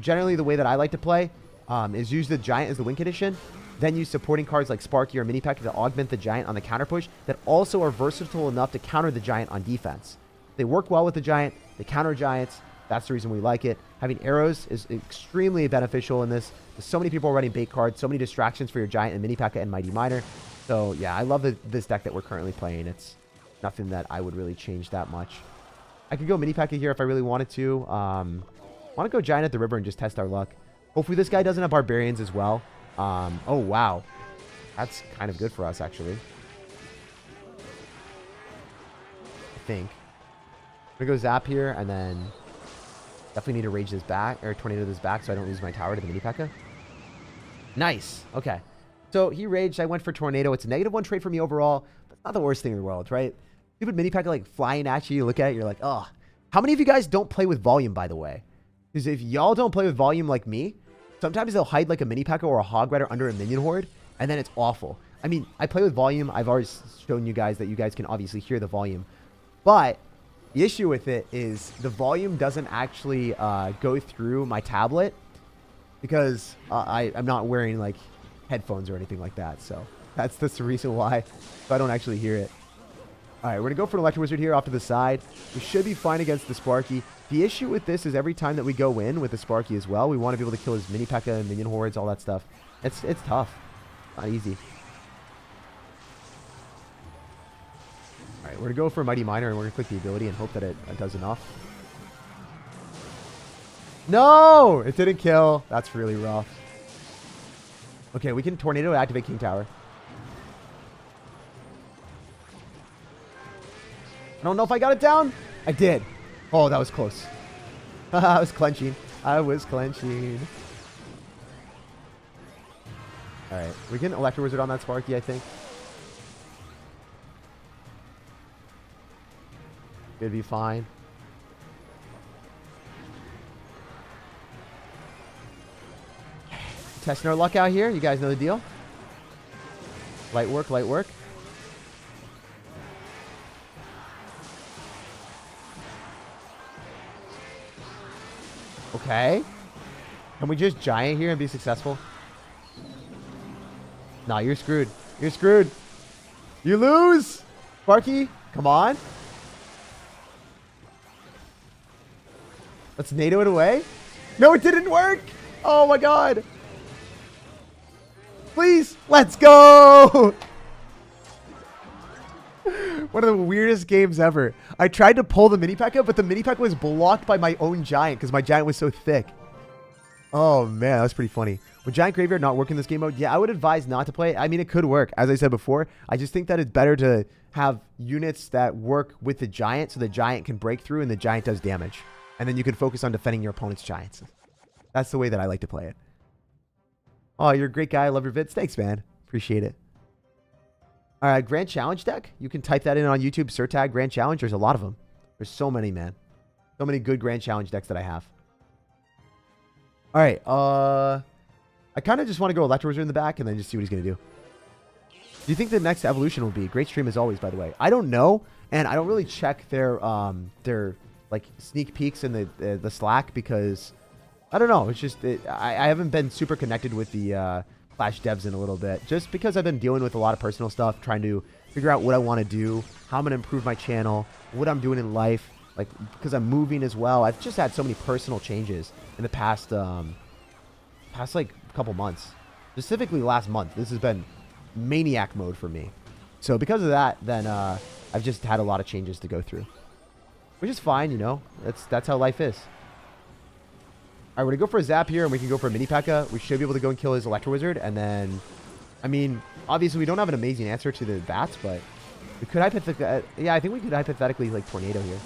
Generally, the way that I like to play is use the Giant as the win condition, then use supporting cards like Sparky or Mini P.E.K.K.A to augment the Giant on the counter push that also are versatile enough to counter the Giant on defense. They work well with the Giant. They counter Giants. That's the reason we like it. Having arrows is extremely beneficial in this. There's so many people running bait cards, so many distractions for your Giant and Mini P.E.K.K.A and Mighty Miner. So yeah, I love this deck that we're currently playing. It's nothing that I would really change that much. I could go Mini P.E.K.K.A here if I really wanted to. Want to go Giant at the river and just test our luck. Hopefully this guy doesn't have Barbarians as well. Oh, wow. That's kind of good for us, actually. I think. I'm going to go Zap here, and then definitely need to Rage this back, or Tornado this back, so I don't lose my tower to the Mini P.E.K.K.A. Nice. Okay. So he Raged. I went for Tornado. It's a -1 trade for me overall, but it's not the worst thing in the world, right? Stupid Mini P.E.K.K.A like flying at you. You look at it, you're like, oh. How many of you guys don't play with volume, by the way? Because if y'all don't play with volume like me, sometimes they'll hide like a Mini P.E.K.K.A or a Hog Rider under a minion horde, and then it's awful. I mean, I play with volume. I've already shown you guys that you guys can obviously hear the volume. But the issue with it is the volume doesn't actually go through my tablet because I'm not wearing like headphones or anything like that. So that's the reason why. So I don't actually hear it. All right, we're going to go for an Electro Wizard here off to the side. We should be fine against the Sparky. The issue with this is every time that we go in with the Sparky as well, we want to be able to kill his mini P.E.K.K.A. and minion hordes, all that stuff. It's tough. Not easy. All right, we're going to go for a Mighty Miner, and we're going to click the ability and hope that it does enough. No! It didn't kill. That's really rough. Okay, we can Tornado activate King Tower. I don't know if I got it down. I did. Oh, that was close. I was clenching. I was clenching. All right. We can Electro Wizard on that Sparky, I think. Should be fine. Testing our luck out here. You guys know the deal. Light work, light work. Okay. Can we just giant here and be successful? Nah, you're screwed. You're screwed. You lose. Sparky, come on. Let's NATO it away. No, it didn't work. Oh my god. Please, let's go. One of the weirdest games ever. I tried to pull the mini P.E.K.K.A, but the mini P.E.K.K.A was blocked by my own giant because my giant was so thick. Oh man, that's pretty funny. Would Giant Graveyard not work in this game mode? Yeah, I would advise not to play it. I mean, it could work. As I said before, I just think that it's better to have units that work with the giant so the giant can break through and the giant does damage. And then you can focus on defending your opponent's giants. That's the way that I like to play it. Oh, you're a great guy. I love your vids. Thanks, man. Appreciate it. All right, Grand Challenge deck. You can type that in on YouTube. SirTag Grand Challenge. There's a lot of them. There's so many, man. So many good Grand Challenge decks that I have. All right. I kind of just want to go Electro Wizard in the back and then just see what he's going to do. Do you think the next evolution will be? Great stream as always, by the way. I don't know, and I don't really check their like sneak peeks in the Slack because I don't know. It's just I haven't been super connected with the Clash devs in a little bit, just because I've been dealing with a lot of personal stuff, trying to figure out what I want to do, how I'm going to improve my channel, what I'm doing in life, like because I'm moving as well. I've just had so many personal changes in the past like couple months, specifically last month. This has been maniac mode for me. So because of that, then I've just had a lot of changes to go through, which is fine, you know. That's how life is. All right, we're going to go for a zap here, and we can go for a mini P.E.K.K.A. We should be able to go and kill his Electro Wizard, and then, I mean, obviously we don't have an amazing answer to the bats, but we could hypothetically, yeah, I think we could hypothetically, like, Tornado here.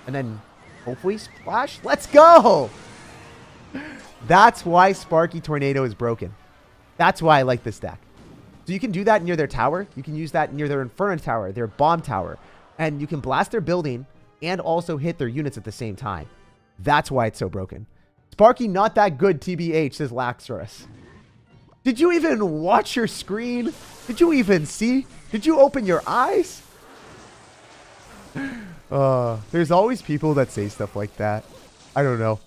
And then, hopefully, splash. Let's go! That's why Sparky Tornado is broken. That's why I like this deck. So you can do that near their tower. You can use that near their Inferno Tower, their Bomb Tower. And you can blast their building and also hit their units at the same time. That's why it's so broken. Sparky, not that good, TBH, says Laxorus. Did you even watch your screen? Did you even see? Did you open your eyes? There's always people that say stuff like that. I don't know.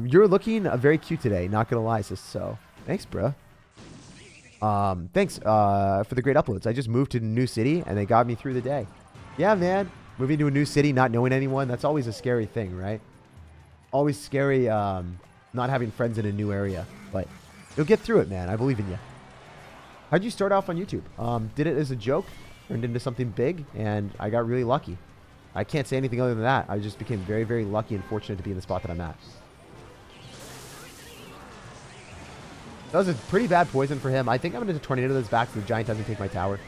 You're looking very cute today. Not gonna lie, sis. So thanks, bro. Thanks for the great uploads. I just moved to a new city and they got me through the day. Yeah, man. Moving to a new city, not knowing anyone, that's always a scary thing, right? Always scary not having friends in a new area. But you'll get through it, man. I believe in you. How'd you start off on YouTube? Did it as a joke, turned into something big, and I got really lucky. I can't say anything other than that. I just became very, very lucky and fortunate to be in the spot that I'm at. That was a pretty bad poison for him. I think I'm going to Tornado this back so the giant doesn't take my tower.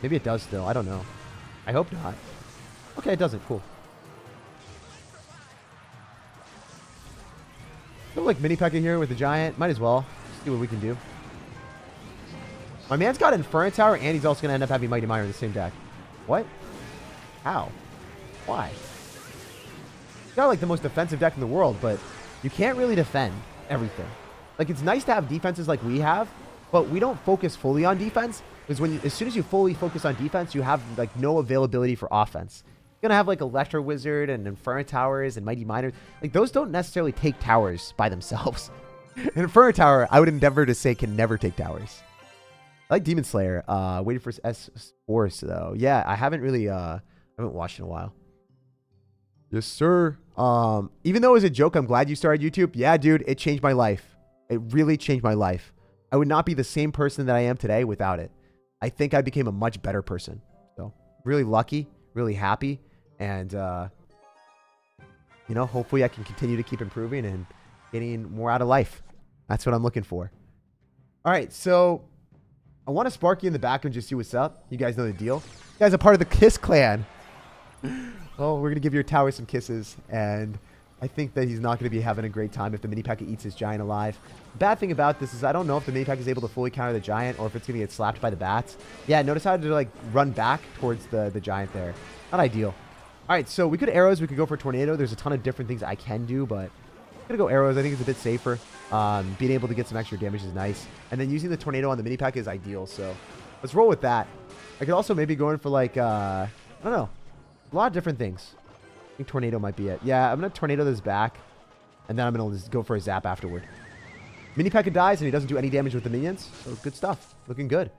Maybe it does still. I don't know. I hope not. Okay, it doesn't. Cool. Feel like mini P.E.K.K.A here with the giant. Might as well. See what we can do. My man's got Inferno Tower and he's also going to end up having Mighty Miner in the same deck. What? How? Why? He's got like the most defensive deck in the world, but you can't really defend everything. Like, it's nice to have defenses like we have, but we don't focus fully on defense Because as soon as you fully focus on defense, you have like no availability for offense. You're gonna have like Electro Wizard and Inferno Towers and Mighty Miners. Like those don't necessarily take towers by themselves. An Inferno Tower, I would endeavor to say, can never take towers. I like Demon Slayer. Waiting for S Force though. Yeah, I haven't really I haven't watched in a while. Yes, sir. Even though it was a joke, I'm glad you started YouTube. Yeah, dude, it changed my life. It really changed my life. I would not be the same person that I am today without it. I think I became a much better person. So really lucky, really happy. And, you know, hopefully I can continue to keep improving and getting more out of life. That's what I'm looking for. All right, so I want to spark you in the back and just see what's up. You guys know the deal. You guys are part of the Kiss clan. Oh, we're going to give your tower some kisses. And I think that he's not going to be having a great time if the mini P.E.K.K.A eats his giant alive. Bad thing about this is I don't know if the mini P.E.K.K.A is able to fully counter the giant or if it's going to get slapped by the bats. Yeah, notice how to like run back towards the giant there. Not ideal. All right, so we could arrows. We could go for tornado. There's a ton of different things I can do, but I'm going to go arrows. I think it's a bit safer. Being able to get some extra damage is nice. And then using the tornado on the mini P.E.K.K.A is ideal. So let's roll with that. I could also maybe go in for like, I don't know, a lot of different things. I think tornado might be it. Yeah, I'm going to tornado this back. And then I'm going to just go for a zap afterward. Mini P.E.K.K.A dies and he doesn't do any damage with the minions. So good stuff. Looking good.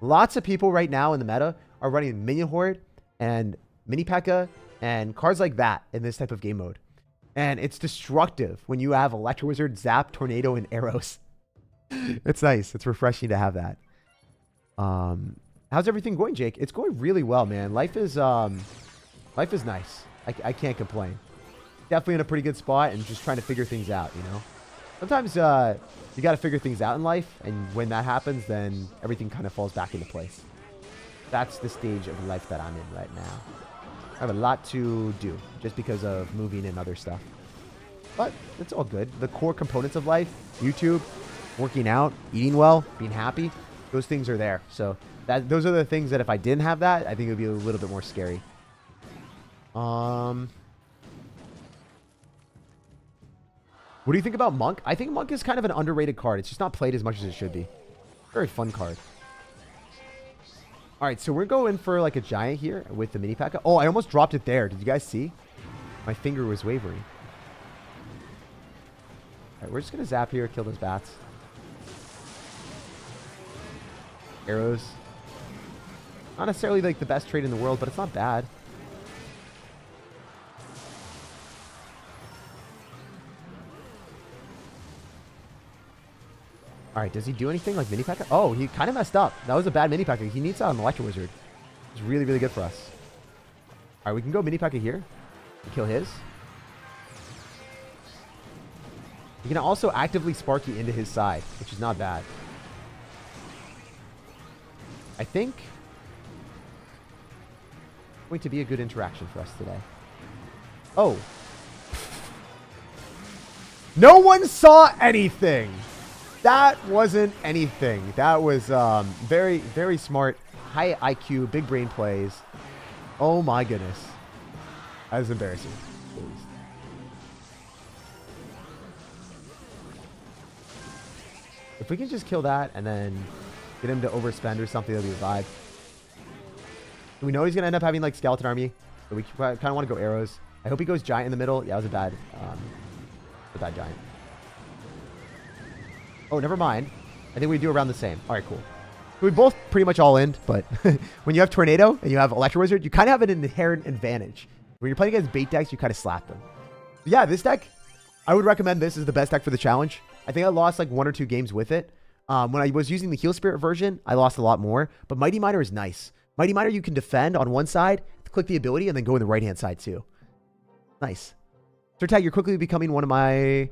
Lots of people right now in the meta are running Minion Horde and Mini P.E.K.K.A and cards like that in this type of game mode. And it's destructive when you have Electro Wizard, Zap, Tornado, and Arrows. It's nice. It's refreshing to have that. How's everything going, Jake? It's going really well, man. Life is nice. I can't complain. Definitely in a pretty good spot and just trying to figure things out, you know? Sometimes you got to figure things out in life, and when that happens, then everything kind of falls back into place. That's the stage of life that I'm in right now. I have a lot to do just because of moving and other stuff. But it's all good. The core components of life, YouTube, working out, eating well, being happy, those things are there. So those are the things that if I didn't have that, I think it would be a little bit more scary. What do you think about Monk? I think Monk is kind of an underrated card. It's just not played as much as it should be. Very fun card. All right, so we're going for like a giant here with the mini P.E.K.K.A. Oh, I almost dropped it there. Did you guys see? My finger was wavering. All right, we're just going to zap here, kill those bats. Arrows. Not necessarily like the best trade in the world, but it's not bad. All right, does he do anything like mini P.E.K.K.A? Oh, he kind of messed up. That was a bad mini P.E.K.K.A. He needs an Electro Wizard. It's really, really good for us. All right, we can go mini P.E.K.K.A here and kill his. You can also actively Sparky into his side, which is not bad. I think going to be a good interaction for us today. Oh. No one saw anything. That wasn't anything. That was very, very smart, high IQ, big brain plays. Oh my goodness. That was embarrassing. If we can just kill that and then get him to overspend or something, that'll be a vibe. We know he's going to end up having like Skeleton Army. So we kind of want to go arrows. I hope he goes giant in the middle. Yeah, it was a bad giant. Oh, never mind. I think we do around the same. All right, cool. We both pretty much all in, but when you have Tornado and you have Electro Wizard, you kind of have an inherent advantage. When you're playing against bait decks, you kind of slap them. But yeah, this deck, I would recommend this as the best deck for the challenge. I think I lost like 1 or 2 games with it. When I was using the Heal Spirit version, I lost a lot more, but Mighty Miner is nice. Mighty Miner, you can defend on one side, click the ability, and then go in the right-hand side too. Nice. SirTag, you're quickly becoming one of my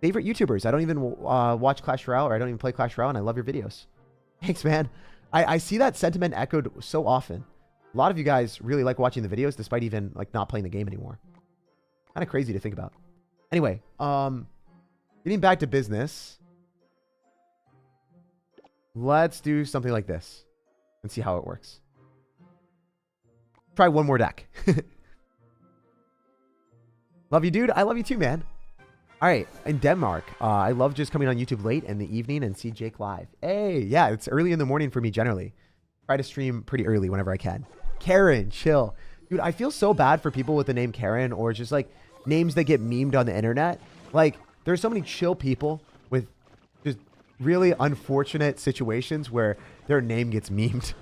favorite YouTubers. I don't even watch Clash Royale, or I don't even play Clash Royale, and I love your videos. Thanks, man. I see that sentiment echoed so often. A lot of you guys really like watching the videos, despite even like not playing the game anymore. Kind of crazy to think about. Anyway, getting back to business. Let's do something like this and see how it works. Try one more deck. Love you, dude. I love you too, man. All right, in Denmark, I love just coming on YouTube late in the evening and see Jake live. Hey, yeah, it's early in the morning for me generally. try to stream pretty early whenever I can. Karen, chill. Dude, I feel so bad for people with the name Karen or just like names that get memed on the internet. Like, there's so many chill people with just really unfortunate situations where their name gets memed.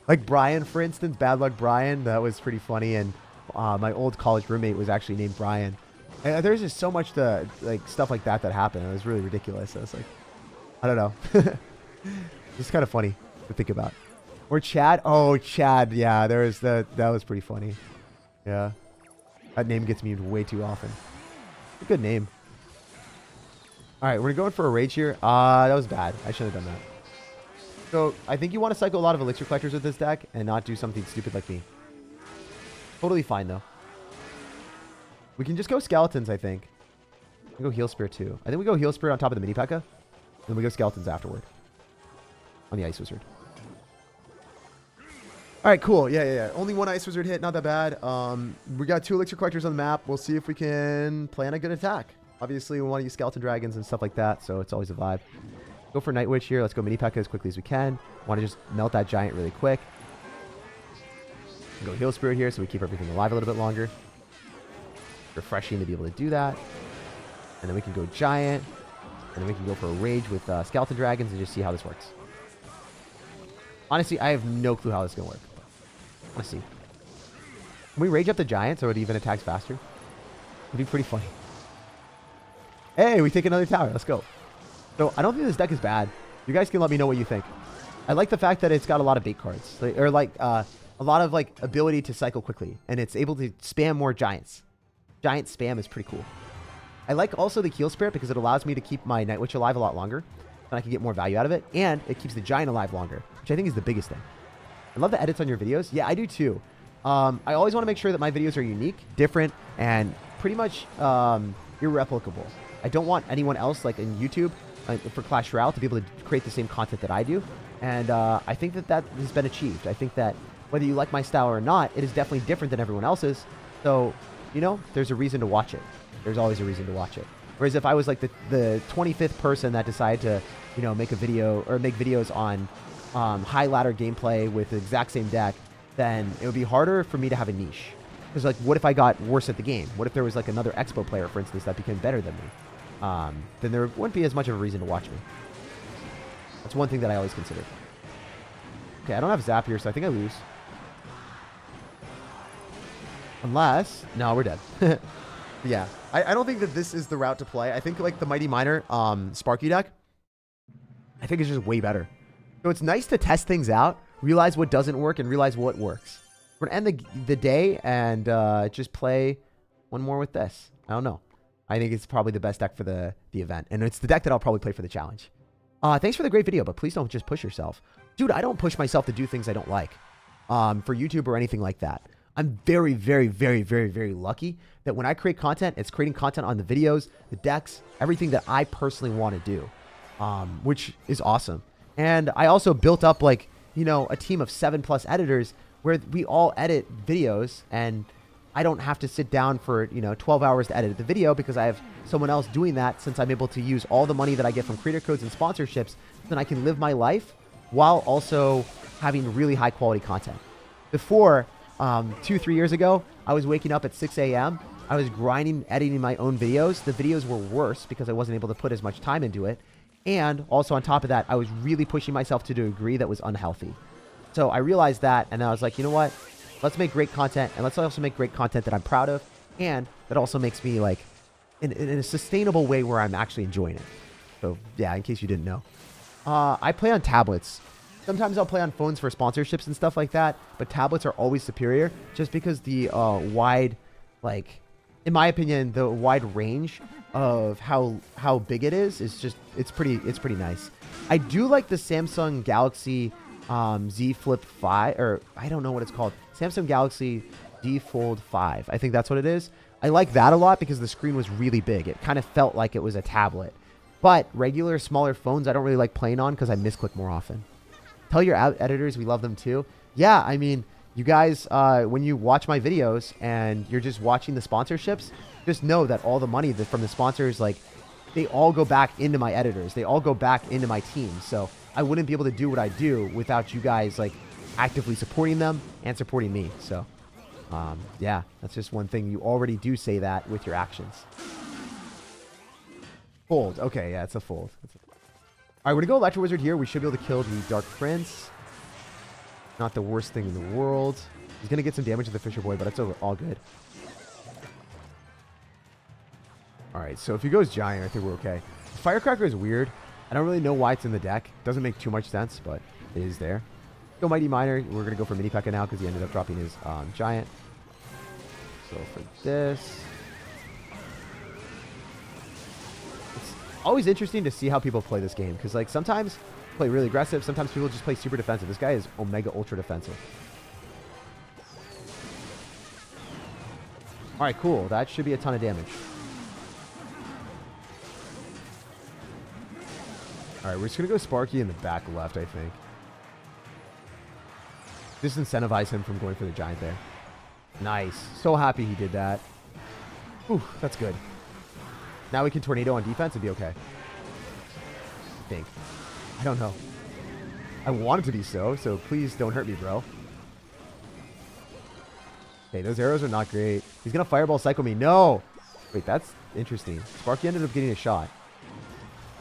Like Brian, for instance, Bad Luck Brian. That was pretty funny. And my old college roommate was actually named Brian. And there's just so much stuff like that happened. It was really ridiculous. I was like, I don't know. It's kind of funny to think about. Or Chad. Oh, Chad. Yeah, that was pretty funny. Yeah. That name gets memed way too often. It's a good name. All right, we're going for a rage here. That was bad. I shouldn't have done that. So I think you want to cycle a lot of elixir collectors with this deck and not do something stupid like me. Totally fine, though. We can just go skeletons, I think. We go heal spirit, too. I think we go heal spirit on top of the mini P.E.K.K.A. Then we go skeletons afterward. On the ice wizard. All right, cool. Yeah. Only one ice wizard hit. Not that bad. We got 2 elixir collectors on the map. We'll see if we can plan a good attack. Obviously, we want to use skeleton dragons and stuff like that, so it's always a vibe. Go for Night Witch here. Let's go mini P.E.K.K.A. as quickly as we can. Want to just melt that giant really quick. Go heal spirit here so we keep everything alive a little bit longer. Refreshing to be able to do that. And then we can go giant. And then we can go for a rage with skeleton dragons and just see how this works. Honestly, I have no clue how this is going to work. Let's see. Can we rage up the giant so it even attacks faster? It'd be pretty funny. Hey, we take another tower. Let's go. So I don't think this deck is bad. You guys can let me know what you think. I like the fact that it's got a lot of bait cards. Or like a lot of like ability to cycle quickly. And it's able to spam more giants. Giant spam is pretty cool. I like also the heal spirit because it allows me to keep my Night Witch alive a lot longer. And I can get more value out of it. And it keeps the giant alive longer, which I think is the biggest thing. I love the edits on your videos. Yeah, I do too. I always want to make sure that my videos are unique, different, and pretty much irreplicable. I don't want anyone else, like in YouTube, for Clash Royale, to be able to create the same content that I do. And I think that has been achieved. I think that whether you like my style or not, it is definitely different than everyone else's. So, you know, there's a reason to watch it. There's always a reason to watch it. Whereas if I was like the 25th person that decided to, you know, make a video or make videos on high ladder gameplay with the exact same deck, then it would be harder for me to have a niche. Because like, what if I got worse at the game? What if there was like another Expo player, for instance, that became better than me? Then there wouldn't be as much of a reason to watch me. That's one thing that I always consider. Okay, I don't have Zap here, so I think I lose. Unless... No, we're dead. Yeah. I don't think that this is the route to play. I think like the Mighty Miner Sparky deck, I think it's just way better. So it's nice to test things out, realize what doesn't work, and realize what works. We're going to end the day and just play one more with this. I don't know. I think it's probably the best deck for the event. And it's the deck that I'll probably play for the challenge. Thanks for the great video, but please don't just push yourself. Dude, I don't push myself to do things I don't like for YouTube or anything like that. I'm very, very, very, very, very lucky that when I create content, it's creating content on the videos, the decks, everything that I personally want to do, which is awesome. And I also built up like, you know, a team of 7+ editors where we all edit videos and I don't have to sit down for, you know, 12 hours to edit the video because I have someone else doing that, since I'm able to use all the money that I get from creator codes and sponsorships, then I can live my life while also having really high quality content. Before, 2-3 years ago, I was waking up at 6 a.m. I was grinding, editing my own videos. The videos were worse because I wasn't able to put as much time into it. And also on top of that, I was really pushing myself to a degree that was unhealthy. So I realized that, and I was like, you know what? Let's make great content, and let's also make great content that I'm proud of, and that also makes me like in a sustainable way where I'm actually enjoying it. So yeah, in case you didn't know, I play on tablets. Sometimes I'll play on phones for sponsorships and stuff like that, but tablets are always superior just because the wide, like, in my opinion, the wide range of how big it is just, it's pretty nice. I do like the Samsung Galaxy Z Flip 5, or I don't know what it's called. Samsung Galaxy Z Fold 5. I think that's what it is. I like that a lot because the screen was really big. It kind of felt like it was a tablet. But regular, smaller phones, I don't really like playing on because I misclick more often. Tell your editors we love them too. Yeah, I mean, you guys, when you watch my videos and you're just watching the sponsorships, just know that all the money from the sponsors, like, they all go back into my editors. They all go back into my team. So I wouldn't be able to do what I do without you guys, like, actively supporting them and supporting me. So, yeah, that's just one thing. You already do say that with your actions. Fold. Okay, yeah, it's a fold. All right, we're going to go Electro Wizard here. We should be able to kill the Dark Prince. Not the worst thing in the world. He's going to get some damage to the Fisher Boy, but it's all good. All right, so if he goes Giant, I think we're okay. Firecracker is weird. I don't really know why it's in the deck. Doesn't make too much sense, but it is there. Go Mighty Miner. We're going to go for Mini P.E.K.K.A now because he ended up dropping his Giant. So for this... It's always interesting to see how people play this game because, like, sometimes play really aggressive. Sometimes people just play super defensive. This guy is Omega Ultra defensive. All right, cool. That should be a ton of damage. All right, we're just going to go Sparky in the back left, I think. Just incentivize him from going for the Giant there. Nice. So happy he did that. Ooh, that's good. Now we can Tornado on defense and be okay. I think. I don't know. I want it to be so please don't hurt me, bro. Okay, those arrows are not great. He's going to Fireball Cycle me. No! Wait, that's interesting. Sparky ended up getting a shot.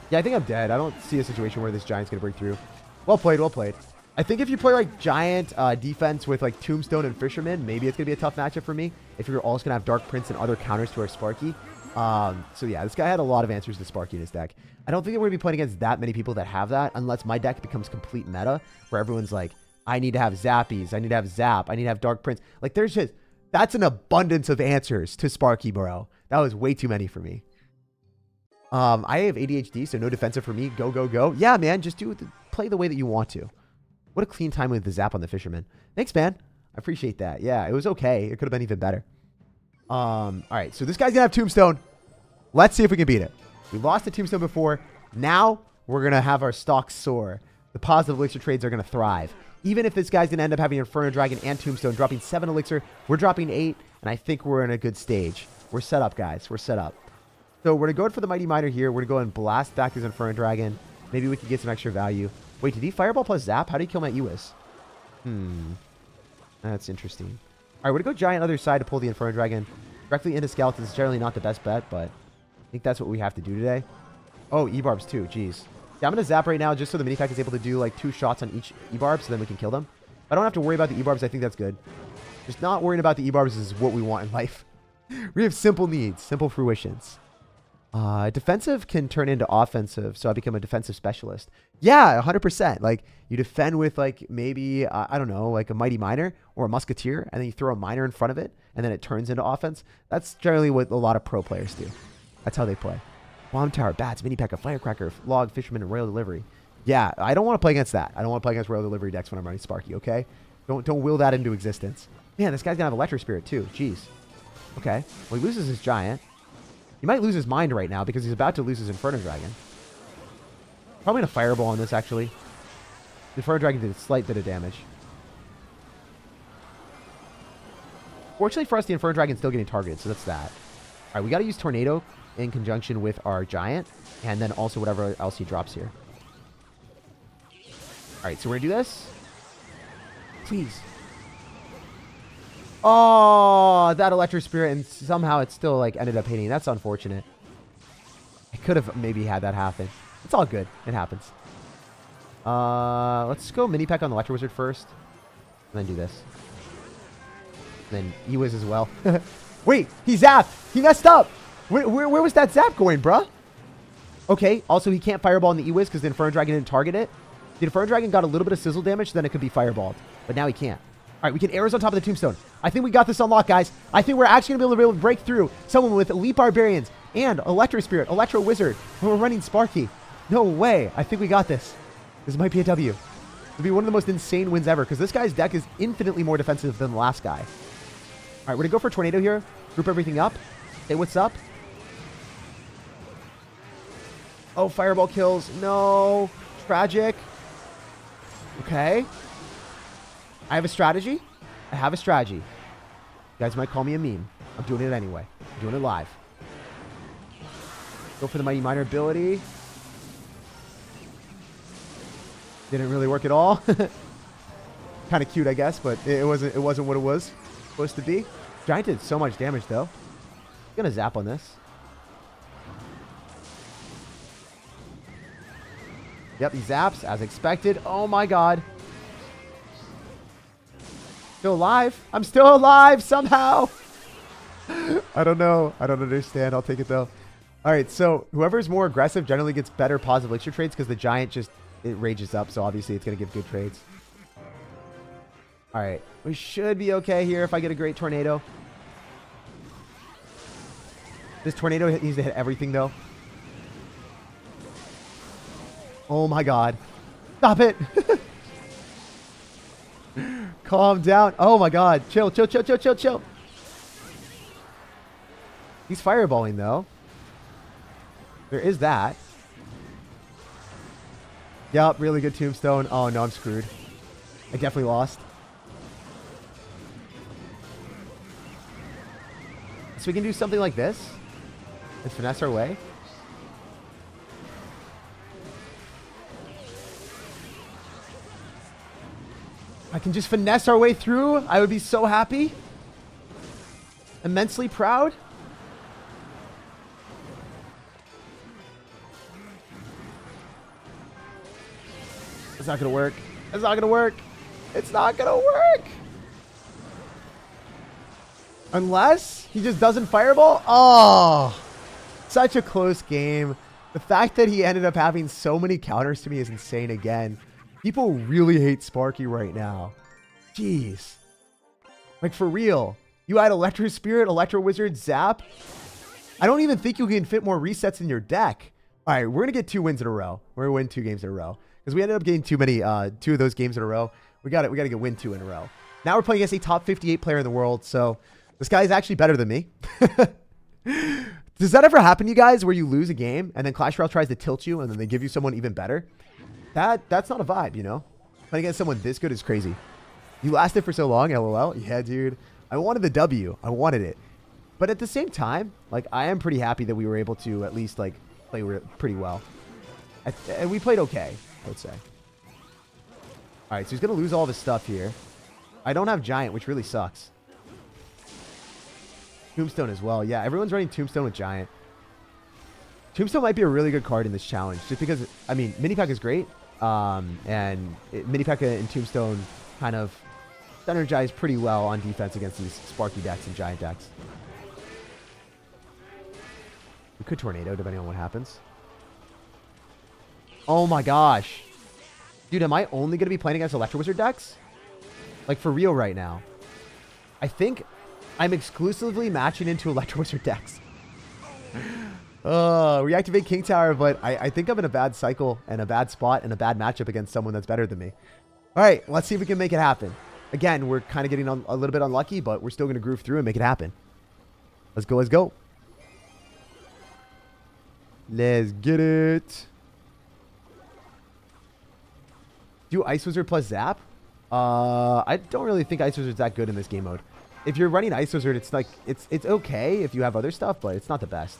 Yeah, I think I'm dead. I don't see a situation where this Giant's going to break through. Well played, well played. I think if you play like Giant defense with like Tombstone and Fisherman, maybe it's going to be a tough matchup for me. If you're also going to have Dark Prince and other counters to our Sparky. So yeah, this guy had a lot of answers to Sparky in his deck. I don't think we're going to be playing against that many people that have that unless my deck becomes complete meta where everyone's like, I need to have Zappies. I need to have Zap. I need to have Dark Prince. Like there's just, that's an abundance of answers to Sparky, bro. That was way too many for me. I have ADHD, so no defensive for me. Go, go, go. Yeah, man, just play the way that you want to. What a clean time with the Zap on the Fisherman. Thanks, man. I appreciate that. Yeah, it was okay. It could have been even better. All right, so this guy's going to have Tombstone. Let's see if we can beat it. We lost the Tombstone before. Now we're going to have our stocks soar. The positive elixir trades are going to thrive. Even if this guy's going to end up having Inferno Dragon and Tombstone, dropping 7 elixir, we're dropping 8, and I think we're in a good stage. We're set up, guys. We're set up. So we're going to go for the Mighty Miner here. We're going to go and blast back his Inferno Dragon. Maybe we can get some extra value. Wait, did he Fireball plus Zap? How did he kill my Ewis? That's interesting. All right, we're going to go Giant other side to pull the Inferno Dragon. Directly into Skeletons is generally not the best bet, but I think that's what we have to do today. Oh, E-Barbs too. Jeez. Yeah, I'm going to Zap right now just so the Mini P.E.K.K.A is able to do like 2 shots on each E-Barb so then we can kill them. If I don't have to worry about the E-Barbs, I think that's good. Just not worrying about the E-Barbs is what we want in life. We have simple needs, simple fruitions. Defensive can turn into offensive, so I become a defensive specialist. Yeah, 100%. Like, you defend with, like, maybe, I don't know, like a Mighty Miner or a Musketeer, and then you throw a Miner in front of it, and then it turns into offense. That's generally what a lot of pro players do. That's how they play. Bomb Tower, Bats, Mini P.E.K.K.A, Firecracker, Log, Fisherman, and Royal Delivery. Yeah, I don't want to play against that. I don't want to play against Royal Delivery decks when I'm running Sparky, okay? Don't will that into existence. Man, this guy's going to have Electro Spirit, too. Jeez. Okay. Well, he loses his Giant. He might lose his mind right now because he's about to lose his Inferno Dragon. Probably going to Fireball on this, actually. The Inferno Dragon did a slight bit of damage. Fortunately for us, the Inferno Dragon's still getting targeted, so that's that. All right, we got to use Tornado in conjunction with our Giant, and then also whatever else he drops here. All right, so we're going to do this. Please. Oh, that Electro Spirit, and somehow it still like ended up hitting. That's unfortunate. I could have maybe had that happen. It's all good. It happens. Let's go Mini P.E.K.K.A on the Electro Wizard first. And then do this. And then Ewiz as well. Wait, he zapped. He messed up. Where was that zap going, bruh? Okay, also he can't Fireball in the Ewiz because the Inferno Dragon didn't target it. The Inferno Dragon got a little bit of sizzle damage, then it could be Fireballed. But now he can't. All right, we get arrows on top of the Tombstone. I think we got this unlocked, guys. I think we're actually going to be able to break through someone with Elite Barbarians and Electro Spirit, Electro Wizard, when we're running Sparky. No way. I think we got this. This might be a W. It'll be one of the most insane wins ever because this guy's deck is infinitely more defensive than the last guy. All right, we're going to go for Tornado here. Group everything up. Hey, what's up? Oh, Fireball kills. No. Tragic. Okay. I have a strategy. I have a strategy. You guys might call me a meme. I'm doing it anyway. I'm doing it live. Go for the Mighty Miner ability. Didn't really work at all. Kind of cute, I guess, but it wasn't what it was supposed to be. Giant did so much damage, though. I'm gonna zap on this. Yep, he zaps, as expected. Oh my god. Still alive? I'm still alive somehow! I don't know. I don't understand. I'll take it, though. Alright, so whoever's more aggressive generally gets better positive elixir trades because the giant just, it rages up, so obviously it's going to give good trades. Alright, we should be okay here if I get a great tornado. This tornado needs to hit everything, though. Oh my god. Stop it! Calm down. Oh my god. Chill, chill, chill, chill, chill, chill. He's fireballing, though. There is that. Yup, really good tombstone. Oh no, I'm screwed. I definitely lost. So we can do something like this. And finesse our way. I can just finesse our way through. I would be so happy. Immensely proud. It's not going to work. It's not going to work. It's not going to work. Unless he just doesn't fireball. Oh, such a close game. The fact that he ended up having so many counters to me is insane again. People really hate Sparky right now. Jeez. Like, for real. You had Electro Spirit, Electro Wizard, Zap. I don't even think you can fit more resets in your deck. All right, we're going to get 2 wins in a row. We're going to win 2 games in a row. Because we ended up getting too many, 2 of those games in a row. We got to win 2 in a row. Now we're playing against a top 58 player in the world. So this guy is actually better than me. Does that ever happen to you guys where you lose a game and then Clash Royale tries to tilt you and then they give you someone even better? That's not a vibe, you know? Playing against someone this good is crazy. You lasted for so long, LOL. Yeah, dude. I wanted the W. I wanted it. But at the same time, like, I am pretty happy that we were able to at least, like, play pretty well. And we played okay, I would say. All right, so he's going to lose all of his stuff here. I don't have Giant, which really sucks. Tombstone as well. Yeah, everyone's running Tombstone with Giant. Tombstone might be a really good card in this challenge. Just because, I mean, Mini-Pack is great. Mini-Pack and Tombstone kind of synergize pretty well on defense against these Sparky decks and Giant decks. We could Tornado, depending on what happens. Oh my gosh. Dude, am I only going to be playing against Electro Wizard decks? Like, for real right now. I think I'm exclusively matching into Electro Wizard decks. Reactivate King Tower, but I think I'm in a bad cycle and a bad spot and a bad matchup against someone that's better than me. All right, let's see if we can make it happen. Again, we're kind of getting a little bit unlucky, but we're still going to groove through and make it happen. Let's go, let's go. Let's get it. Do Ice Wizard plus Zap? I don't really think Ice Wizard's that good in this game mode. If you're running Ice Wizard, it's like, it's okay if you have other stuff, but it's not the best.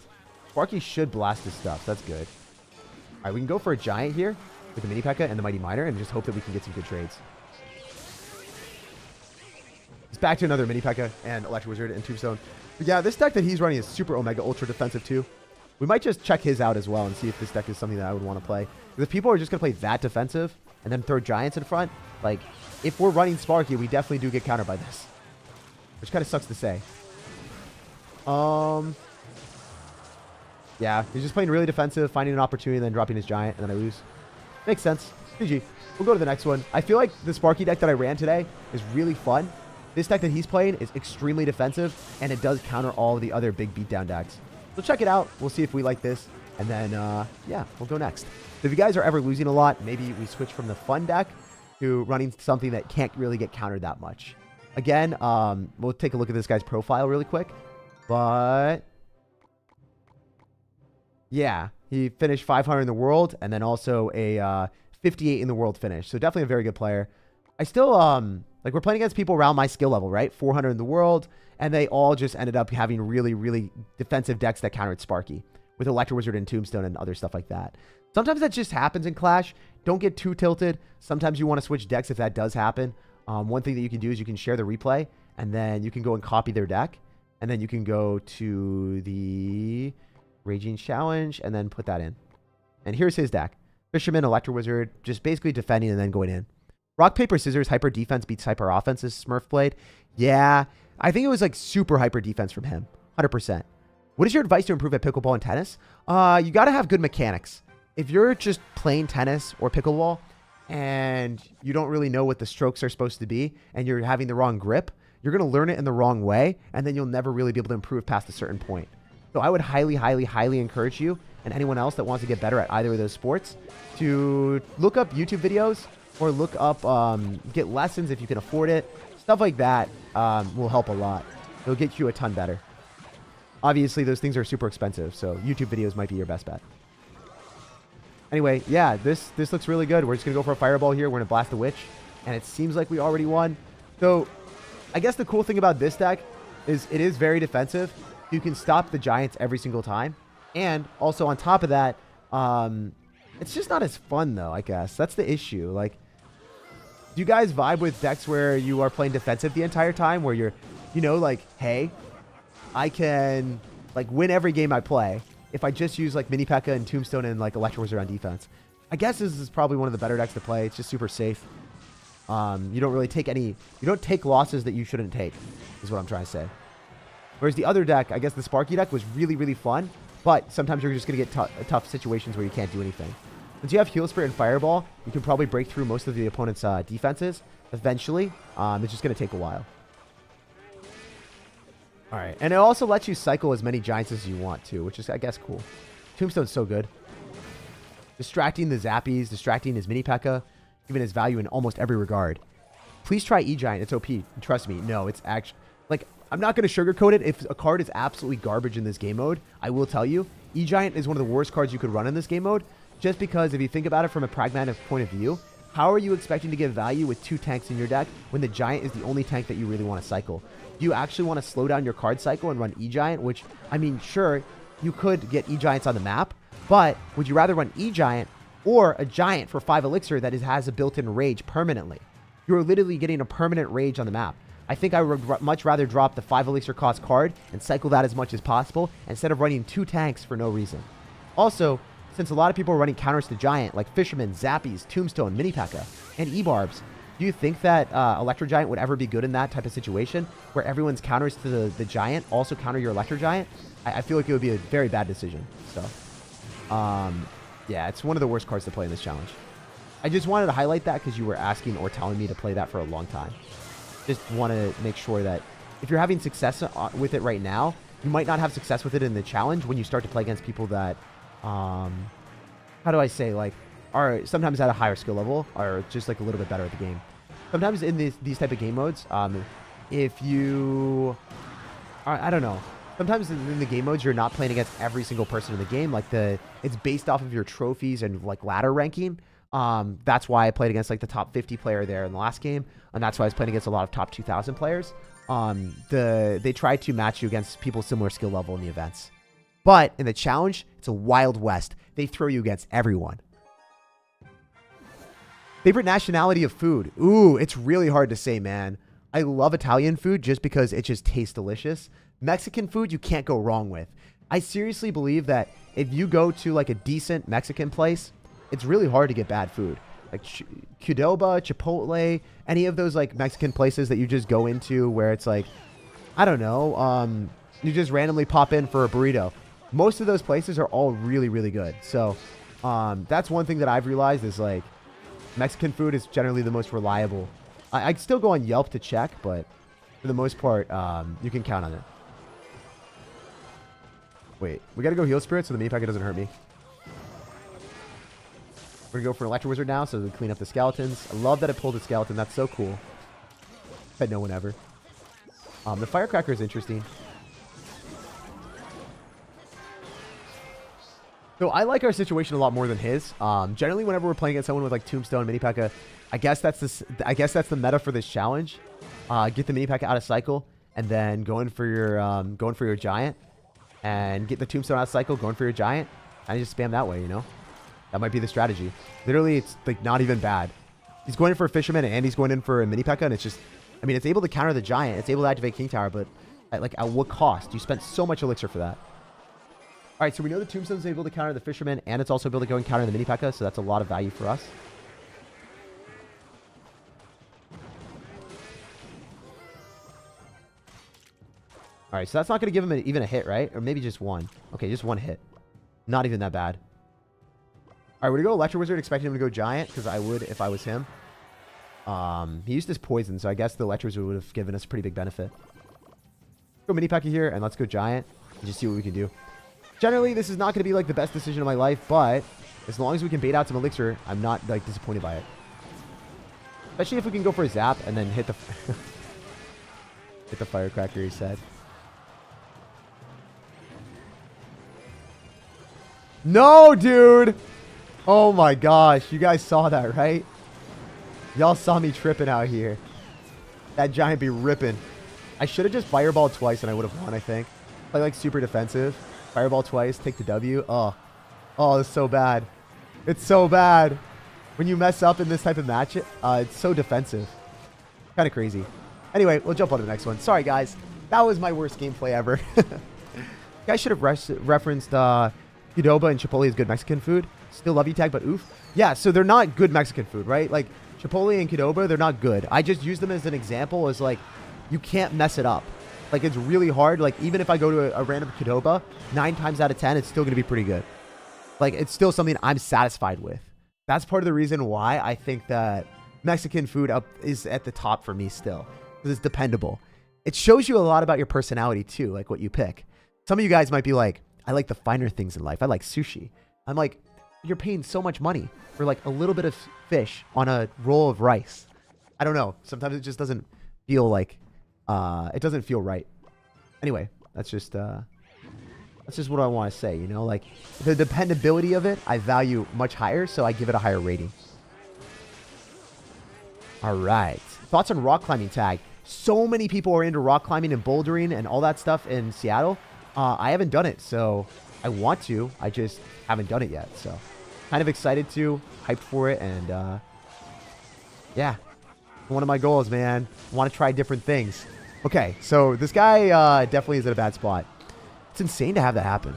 Sparky should blast his stuff. That's good. All right, we can go for a Giant here with the Mini P.E.K.K.A. and the Mighty Miner and just hope that we can get some good trades. It's back to another Mini P.E.K.K.A. and Electro Wizard and Tombstone. But yeah, this deck that he's running is super Omega Ultra defensive too. We might just check his out as well and see if this deck is something that I would want to play. Because if people are just going to play that defensive and then throw Giants in front, like, if we're running Sparky, we definitely do get countered by this. Which kind of sucks to say. Yeah, he's just playing really defensive, finding an opportunity, and then dropping his Giant, and then I lose. Makes sense. GG. We'll go to the next one. I feel like the Sparky deck that I ran today is really fun. This deck that he's playing is extremely defensive, and it does counter all of the other big beatdown decks. So check it out. We'll see if we like this, and then, yeah, we'll go next. So if you guys are ever losing a lot, maybe we switch from the fun deck to running something that can't really get countered that much. Again, we'll take a look at this guy's profile really quick, but yeah, he finished 500 in the world and then also a 58 in the world finish. So definitely a very good player. I still, like, we're playing against people around my skill level, right? 400 in the world, and they all just ended up having really, really defensive decks that countered Sparky with Electro Wizard and Tombstone and other stuff like that. Sometimes that just happens in Clash. Don't get too tilted. Sometimes you want to switch decks if that does happen. One thing that you can do is you can share the replay, and then you can go and copy their deck, and then you can go to the Raging Challenge and then put that in. And here's his deck. Fisherman, Electro Wizard, just basically defending and then going in. Rock, paper, scissors, hyper defense beats hyper offense is Smurf played. Yeah, I think it was like super hyper defense from him. 100%. What is your advice to improve at pickleball and tennis? You got to have good mechanics. If you're just playing tennis or pickleball and you don't really know what the strokes are supposed to be and you're having the wrong grip, you're going to learn it in the wrong way, and then you'll never really be able to improve past a certain point. So I would highly, highly, highly encourage you and anyone else that wants to get better at either of those sports to look up YouTube videos or look up, get lessons if you can afford it. Stuff like that will help a lot. It'll get you a ton better. Obviously, those things are super expensive, so YouTube videos might be your best bet. Anyway, yeah, this looks really good. We're just going to go for a fireball here. We're going to blast the witch, and it seems like we already won. So I guess the cool thing about this deck is it is very defensive. You can stop the giants every single time. And also on top of that, it's just not as fun, though, I guess. That's the issue. Like, do you guys vibe with decks where you are playing defensive the entire time, where you're, you know, like, hey, I can, like, win every game I play if I just use, like, Mini P.E.K.K.A. and Tombstone and, like, Electro Wizard on defense. I guess this is probably one of the better decks to play. It's just super safe. You don't really take any, you don't take losses that you shouldn't take, is what I'm trying to say. Whereas the other deck, I guess the Sparky deck was really, really fun, but sometimes you're just going to get tough situations where you can't do anything. Since you have Heal Spirit and Fireball, you can probably break through most of the opponent's defenses eventually. It's just going to take a while. All right, and it also lets you cycle as many giants as you want to, which is, I guess, cool. Tombstone's so good. Distracting the Zappies, distracting his Mini P.E.K.K.A., giving his value in almost every regard. Please try E-Giant. It's OP. Trust me. No, it's actually... Like, I'm not going to sugarcoat it. If a card is absolutely garbage in this game mode, I will tell you, E-Giant is one of the worst cards you could run in this game mode, just because if you think about it from a pragmatic point of view, how are you expecting to get value with 2 tanks in your deck when the Giant is the only tank that you really want to cycle? Do you actually want to slow down your card cycle and run E-Giant, which, I mean, sure, you could get E-Giants on the map, but would you rather run E-Giant or a Giant for 5 Elixir that has a built-in rage permanently? You're literally getting a permanent rage on the map. I think I would much rather drop the 5 Elixir cost card and cycle that as much as possible instead of running 2 tanks for no reason. Also, since a lot of people are running counters to Giant, like Fisherman, Zappies, Tombstone, Mini P.E.K.K.A., and E-Barbs, do you think that Electro Giant would ever be good in that type of situation where everyone's counters to the Giant also counter your Electro Giant? I feel like it would be a very bad decision. So, yeah, it's one of the worst cards to play in this challenge. I just wanted to highlight that because you were asking or telling me to play that for a long time. Just want to make sure that if you're having success with it right now, you might not have success with it in the challenge when you start to play against people that, how do I say, like, are sometimes at a higher skill level or just like a little bit better at the game. Sometimes in these type of game modes, if you, I don't know, sometimes in the game modes, you're not playing against every single person in the game. Like it's based off of your trophies and like ladder ranking. That's why I played against like the top 50 player there in the last game. And that's why I was playing against a lot of top 2,000 players. They try to match you against people similar skill level in the events. But in the challenge, it's a Wild West. They throw you against everyone. Favorite nationality of food? Ooh, it's really hard to say, man. I love Italian food just because it just tastes delicious. Mexican food, you can't go wrong with. I seriously believe that if you go to like a decent Mexican place, it's really hard to get bad food. Like Qdoba, Chipotle, any of those like Mexican places that you just go into where it's like, I don't know, you just randomly pop in for a burrito. Most of those places are all really, really good. So that's one thing that I've realized is like Mexican food is generally the most reliable. I still go on Yelp to check, but for the most part, you can count on it. Wait, we got to go Heal Spirit so the Mini P.E.K.K.A. doesn't hurt me. We're going to go for an Electro Wizard now so we clean up the skeletons. I love that it pulled a skeleton. That's so cool. Bet no one ever. The Firecracker is interesting. So I like our situation a lot more than his. Generally, whenever we're playing against someone with like Tombstone, Mini P.E.K.K.A., I guess that's the meta for this challenge. Get the Mini P.E.K.K.A. out of cycle, and then going for your Giant, and get the Tombstone out of cycle, going for your Giant, and just spam that way. You know, that might be the strategy. Literally, it's like not even bad. He's going in for a Fisherman and he's going in for a Mini P.E.K.K.A. and it's just, I mean, it's able to counter the Giant. It's able to activate King Tower, but at what cost? You spent so much Elixir for that. All right, so we know the Tombstone is able to counter the Fisherman and it's also able to go and counter the Mini P.E.K.K.A., so that's a lot of value for us. All right, so that's not going to give him even a hit, right? Or maybe just one. Okay, just one hit. Not even that bad. All right, we're going to go Electro Wizard, expecting him to go Giant, because I would if I was him. He used his Poison, so I guess the Electro Wizard would have given us a pretty big benefit. Let's go Mini P.E.K.K.A. here, and let's go Giant, and just see what we can do. Generally, this is not going to be, like, the best decision of my life, but as long as we can bait out some Elixir, I'm not, like, disappointed by it. Especially if we can go for a Zap, and then hit the... hit the Firecracker, he said. No, dude. Oh my gosh. You guys saw that, right? Y'all saw me tripping out here. That Giant be ripping. I should have just Fireballed twice and I would have won, I think. Play like super defensive. Fireball twice, take the W. Oh. Oh, it's so bad. It's so bad. When you mess up in this type of match, it's so defensive. Kind of crazy. Anyway, we'll jump on to the next one. Sorry, guys. That was my worst gameplay ever. You guys should have referenced... Qdoba and Chipotle is good Mexican food. Still love you, Tag, but oof. Yeah, so they're not good Mexican food, right? Like, Chipotle and Qdoba, they're not good. I just use them as an example as, like, you can't mess it up. Like, it's really hard. Like, even if I go to a random Qdoba, 9 times out of 10, it's still going to be pretty good. Like, it's still something I'm satisfied with. That's part of the reason why I think that Mexican food is at the top for me still. Because it's dependable. It shows you a lot about your personality, too, like what you pick. Some of you guys might be like, I like the finer things in life. I like sushi. I'm like, you're paying so much money for like a little bit of fish on a roll of rice. I don't know. Sometimes it just doesn't feel like, it doesn't feel right. Anyway, that's just what I want to say, you know, like the dependability of it, I value much higher. So I give it a higher rating. All right. Thoughts on rock climbing, Tag? So many people are into rock climbing and bouldering and all that stuff in Seattle. I haven't done it, so I want to. I just haven't done it yet, so kind of excited to, hyped for it, and yeah, one of my goals, man. I want to try different things. Okay, so this guy definitely is in a bad spot. It's insane to have that happen.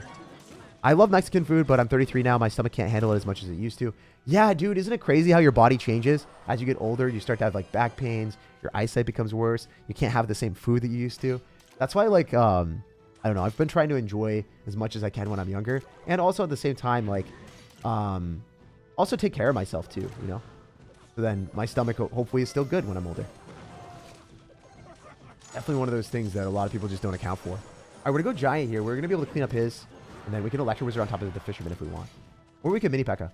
I love Mexican food, but I'm 33 now. My stomach can't handle it as much as it used to. Yeah, dude, isn't it crazy how your body changes? As you get older, you start to have like back pains. Your eyesight becomes worse. You can't have the same food that you used to. That's why, like, I don't know. I've been trying to enjoy as much as I can when I'm younger. And also at the same time, like, also take care of myself too, you know? So then my stomach hopefully is still good when I'm older. Definitely one of those things that a lot of people just don't account for. All right, we're going to go Giant here. We're going to be able to clean up his. And then we can Electro Wizard on top of the Fisherman if we want. Or we can Mini P.E.K.K.A.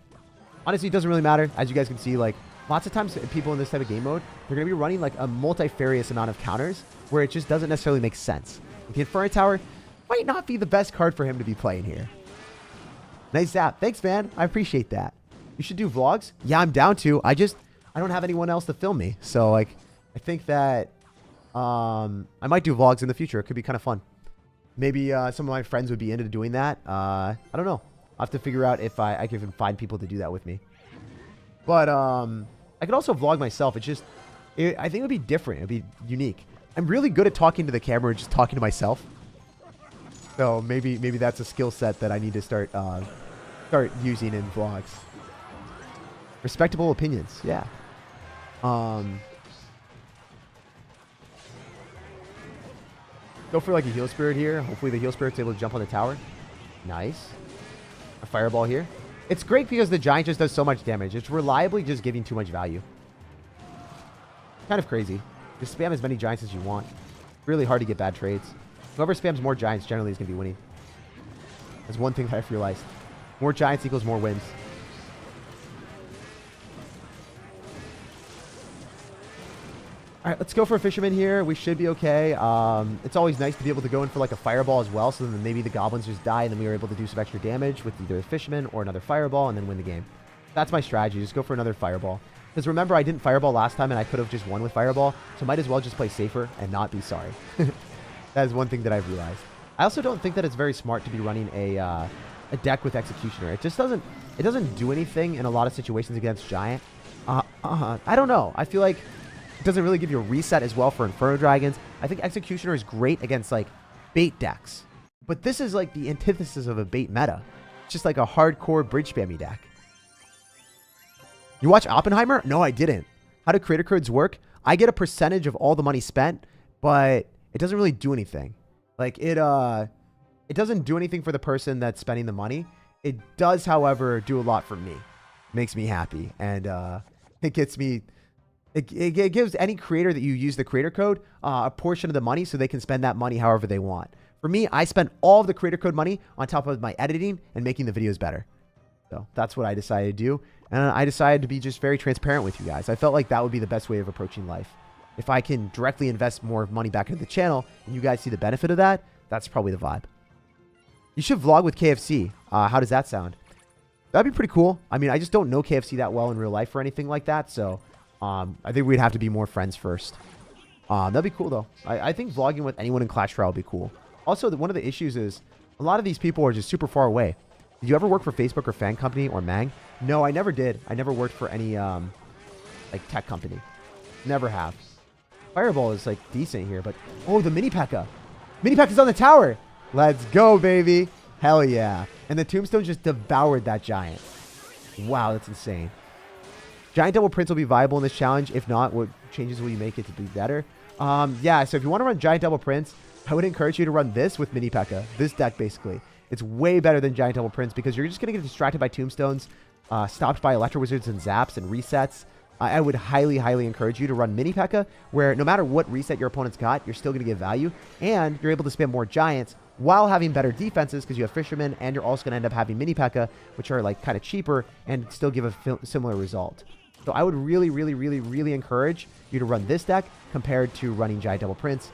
Honestly, it doesn't really matter. As you guys can see, like, lots of times people in this type of game mode, they're going to be running like a multifarious amount of counters where it just doesn't necessarily make sense. The Inferno Tower might not be the best card for him to be playing here. Nice zap. Thanks, man. I appreciate that. You should do vlogs. Yeah, I'm down to. I don't have anyone else to film me. So, like, I think that I might do vlogs in the future. It could be kind of fun. Maybe some of my friends would be into doing that. I don't know. I'll have to figure out if I can even find people to do that with me. But I could also vlog myself. It's just, I think it would be different. It would be unique. I'm really good at talking to the camera and just talking to myself. So maybe that's a skill set that I need to start using in vlogs. Respectable opinions, yeah. Go for like a Heal Spirit here. Hopefully the Heal Spirit's able to jump on the tower. Nice. A Fireball here. It's great because the Giant just does so much damage. It's reliably just giving too much value. Kind of crazy. Just spam as many Giants as you want. Really hard to get bad trades. Whoever spams more Giants generally is going to be winning. That's one thing that I've realized. More Giants equals more wins. All right, let's go for a Fisherman here. We should be okay. It's always nice to be able to go in for like a Fireball as well, so then maybe the Goblins just die, and then we were able to do some extra damage with either a Fisherman or another Fireball, and then win the game. That's my strategy. Just go for another Fireball. Because remember, I didn't Fireball last time, and I could have just won with Fireball, so might as well just play safer and not be sorry. That is one thing that I've realized. I also don't think that it's very smart to be running a deck with Executioner. It just doesn't do anything in a lot of situations against Giant. I don't know. I feel like it doesn't really give you a reset as well for Inferno Dragons. I think Executioner is great against like bait decks. But this is like the antithesis of a bait meta. It's just like a hardcore bridge spammy deck. You watch Oppenheimer? No, I didn't. How do creator codes work? I get a percentage of all the money spent, but it doesn't really do anything. Like it doesn't do anything for the person that's spending the money. It does, however, do a lot for me. Makes me happy. And it gets me, it gives any creator that you use the creator code a portion of the money so they can spend that money however they want. For me, I spent all of the creator code money on top of my editing and making the videos better. So that's what I decided to do. And I decided to be just very transparent with you guys. I felt like that would be the best way of approaching life. If I can directly invest more money back into the channel and you guys see the benefit of that, that's probably the vibe. You should vlog with KFC. How does that sound? That'd be pretty cool. I mean, I just don't know KFC that well in real life or anything like that. So I think we'd have to be more friends first. That'd be cool, though. I think vlogging with anyone in Clash Royale would be cool. Also, one of the issues is a lot of these people are just super far away. Did you ever work for Facebook or Fan Company or Mang? No, I never did. I never worked for any like tech company. Never have. Fireball is like decent here, but oh, the mini P.E.K.K.A. Mini P.E.K.K.A.'s on the tower. Let's go, baby. Hell yeah. And the tombstone just devoured that giant. Wow, that's insane. Giant double prints will be viable in this challenge. If not, what changes will you make it to be better? Yeah, so if you want to run giant double prints, I would encourage you to run this with mini P.E.K.K.A. This deck, basically. It's way better than giant double prints because you're just going to get distracted by tombstones, stopped by electro wizards and zaps and resets. I would highly, highly encourage you to run mini P.E.K.K.A. where no matter what reset your opponent's got, you're still going to get value and you're able to spam more giants while having better defenses because you have fishermen and you're also going to end up having mini P.E.K.K.A. which are like kind of cheaper and still give a similar result. So I would really, really, really, really encourage you to run this deck compared to running giant double prints.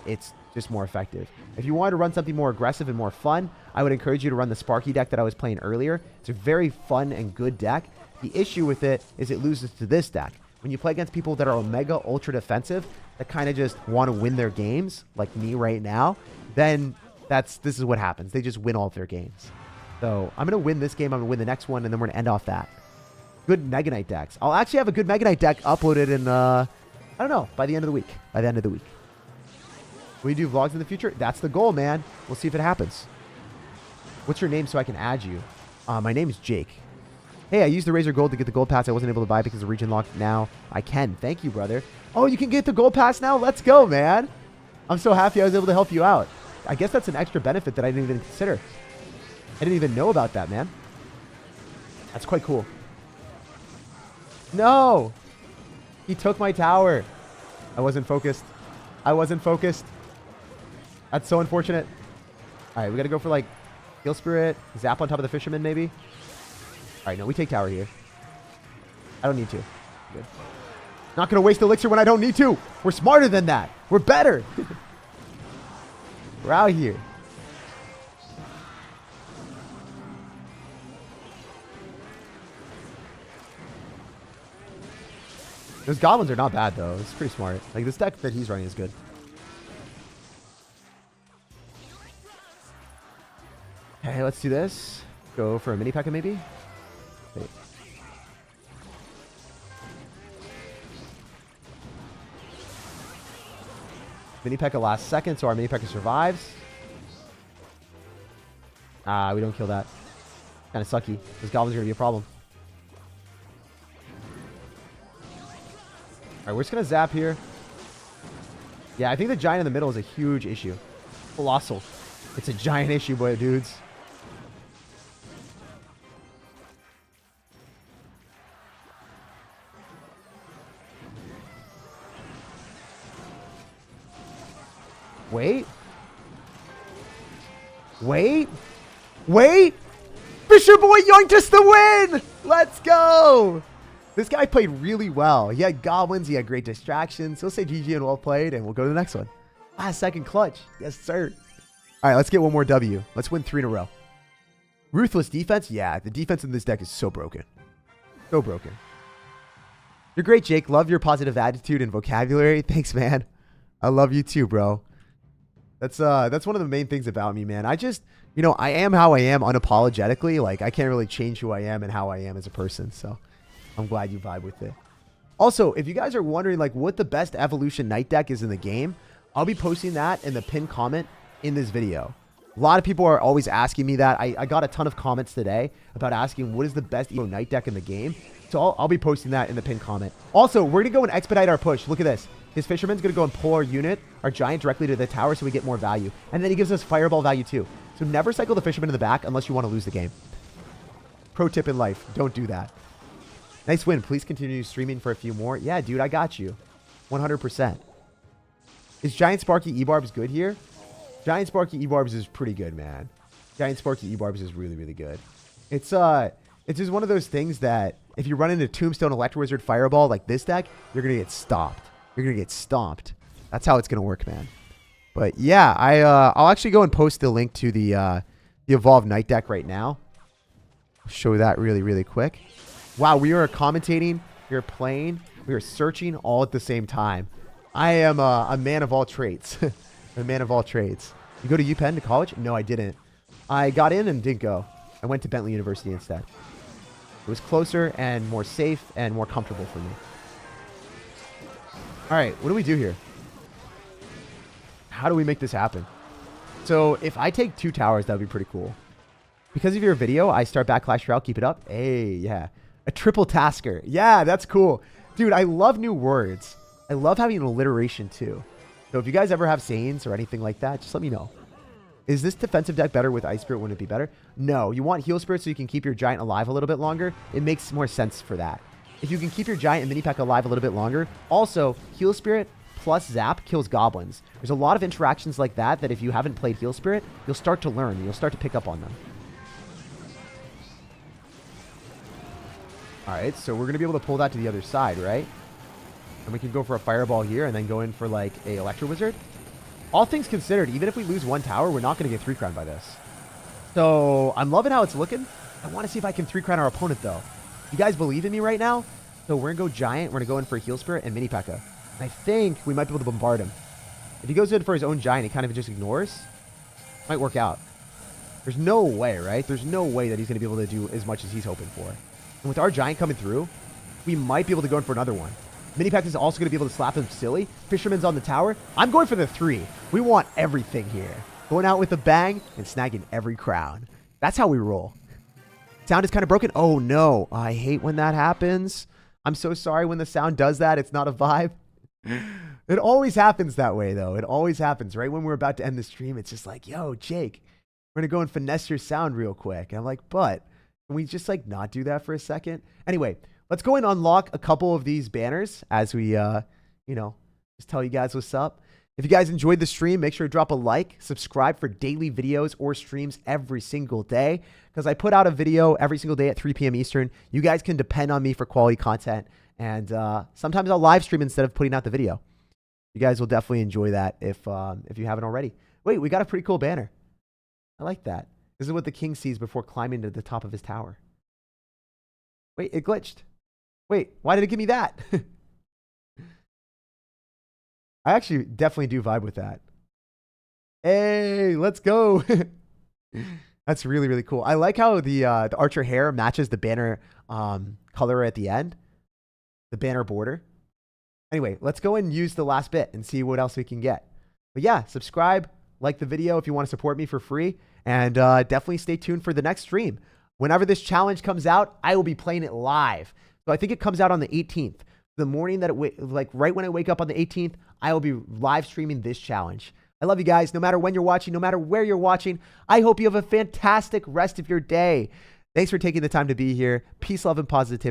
It's just more effective. If you wanted to run something more aggressive and more fun, I would encourage you to run the Sparky deck that I was playing earlier. It's a very fun and good deck. The issue with it is it loses to this deck. When you play against people that are Omega Ultra defensive, that kind of just want to win their games, like me right now, then this is what happens. They just win all of their games. So I'm going to win this game, I'm going to win the next one, and then we're going to end off that. Good Mega Knight decks. I'll actually have a good Mega Knight deck uploaded in, I don't know, by the end of the week. By the end of the week. Will you do vlogs in the future? That's the goal, man. We'll see if it happens. What's your name so I can add you? My name is Jake. Hey, I used the Razor Gold to get the Gold Pass. I wasn't able to buy because of region lock. Now I can. Thank you, brother. Oh, you can get the Gold Pass now? Let's go, man. I'm so happy I was able to help you out. I guess that's an extra benefit that I didn't even consider. I didn't even know about that, man. That's quite cool. No! He took my tower. I wasn't focused. I wasn't focused. That's so unfortunate. All right, we got to go for like Heal Spirit, Zap on top of the Fisherman maybe. All right, no, we take tower here. I don't need to. Good. Not going to waste elixir when I don't need to. We're smarter than that. We're better. We're out here. Those goblins are not bad, though. It's pretty smart. Like, this deck that he's running is good. Okay, let's do this. Go for a mini P.E.K.K.A. maybe? Wait. Mini P.E.K.K.A. last second, so our mini P.E.K.K.A. survives. We don't kill that. Kind of sucky. Those goblins are going to be a problem. Alright, we're just going to zap here. Yeah, I think the giant in the middle is a huge issue. Colossal. It's a giant issue, boy, dudes. Wait. Wait. Wait. Fisher Boy yoinked us the win. Let's go. This guy played really well. He had goblins. He had great distractions. He'll say GG and well played, and we'll go to the next one. Last second clutch. Yes, sir. All right, let's get one more W. Let's win 3 in a row. Ruthless defense. Yeah, the defense in this deck is so broken. So broken. You're great, Jake. Love your positive attitude and vocabulary. Thanks, man. I love you too, bro. That's one of the main things about me, man. I just, you know, I am how I am unapologetically. Like, I can't really change who I am and how I am as a person. So I'm glad you vibe with it. Also, if you guys are wondering like what the best evolution knight deck is in the game, I'll be posting that in the pinned comment in this video. A lot of people are always asking me that. I got a ton of comments today about asking what is the best Evo knight deck in the game. So I'll be posting that in the pinned comment. Also, we're going to go and expedite our push. Look at this. His fisherman's going to go and pull our unit, our giant, directly to the tower so we get more value. And then he gives us fireball value too. So never cycle the fisherman in the back unless you want to lose the game. Pro tip in life, don't do that. Nice win. Please continue streaming for a few more. Yeah, dude, I got you. 100%. Is Giant Sparky E-Barbs good here? Giant Sparky E-Barbs is pretty good, man. Giant Sparky E-Barbs is really, really good. It's just one of those things that if you run into Tombstone Electro Wizard Fireball like this deck, you're going to get stopped. You're going to get stomped. That's how it's going to work, man. But yeah, I'll actually go and post the link to the Evolved Knight deck right now. I'll show that really, really quick. Wow, we are commentating, we are playing, we are searching all at the same time. I am a man of all trades. A man of all trades. You go to UPenn to college? No, I didn't. I got in and didn't go. I went to Bentley University instead. It was closer and more safe and more comfortable for me. All right, what do we do here? How do we make this happen? So if I take 2 towers, that would be pretty cool. Because of your video, I start back Clash Royale. Keep it up. Hey, yeah. A triple tasker. Yeah, that's cool. Dude, I love new words. I love having alliteration too. So if you guys ever have sayings or anything like that, just let me know. Is this defensive deck better with Ice Spirit? Wouldn't it be better? No, you want Heal Spirit so you can keep your giant alive a little bit longer. It makes more sense for that. If you can keep your giant and mini pack alive a little bit longer. Also, Heal Spirit plus Zap kills goblins. There's a lot of interactions like that that if you haven't played Heal Spirit, you'll start to learn. You'll start to pick up on them. All right, so we're going to be able to pull that to the other side, right? And we can go for a fireball here and then go in for like a Electro Wizard. All things considered, even if we lose 1 tower, we're not going to get 3-crown by this. So I'm loving how it's looking. I want to see if I can 3-crown our opponent, though. You guys believe in me right now? So we're going to go Giant. We're going to go in for a Heal Spirit and Mini P.E.K.K.A. I think we might be able to bombard him. If he goes in for his own Giant, he kind of just ignores. Might work out. There's no way, right? There's no way that he's going to be able to do as much as he's hoping for. And with our Giant coming through, we might be able to go in for another one. Mini P.E.K.K.A. is also going to be able to slap him silly. Fisherman's on the tower. I'm going for the 3. We want everything here. Going out with a bang and snagging every crown. That's how we roll. Sound is kind of broken. Oh, no. I hate when that happens. I'm so sorry when the sound does that. It's not a vibe. It always happens that way, though. It always happens. Right when we're about to end the stream, it's just like, yo, Jake, we're going to go and finesse your sound real quick. And I'm like, but can we just like not do that for a second? Anyway, let's go and unlock a couple of these banners as we, just tell you guys what's up. If you guys enjoyed the stream, make sure to drop a like, subscribe for daily videos or streams every single day because I put out a video every single day at 3 p.m. Eastern. You guys can depend on me for quality content, and sometimes I'll live stream instead of putting out the video. You guys will definitely enjoy that if you haven't already. Wait, we got a pretty cool banner. I like that. This is what the king sees before climbing to the top of his tower. Wait, it glitched. Wait, why did it give me that? I actually definitely do vibe with that. Hey, let's go. That's really, really cool. I like how the archer hair matches the banner color at the end. The banner border. Anyway, let's go and use the last bit and see what else we can get. But yeah, subscribe, like the video if you want to support me for free. And definitely stay tuned for the next stream. Whenever this challenge comes out, I will be playing it live. So I think it comes out on the 18th. The morning that right when I wake up on the 18th, I will be live streaming this challenge. I love you guys. No matter when you're watching, no matter where you're watching, I hope you have a fantastic rest of your day. Thanks for taking the time to be here. Peace, love, and positivity.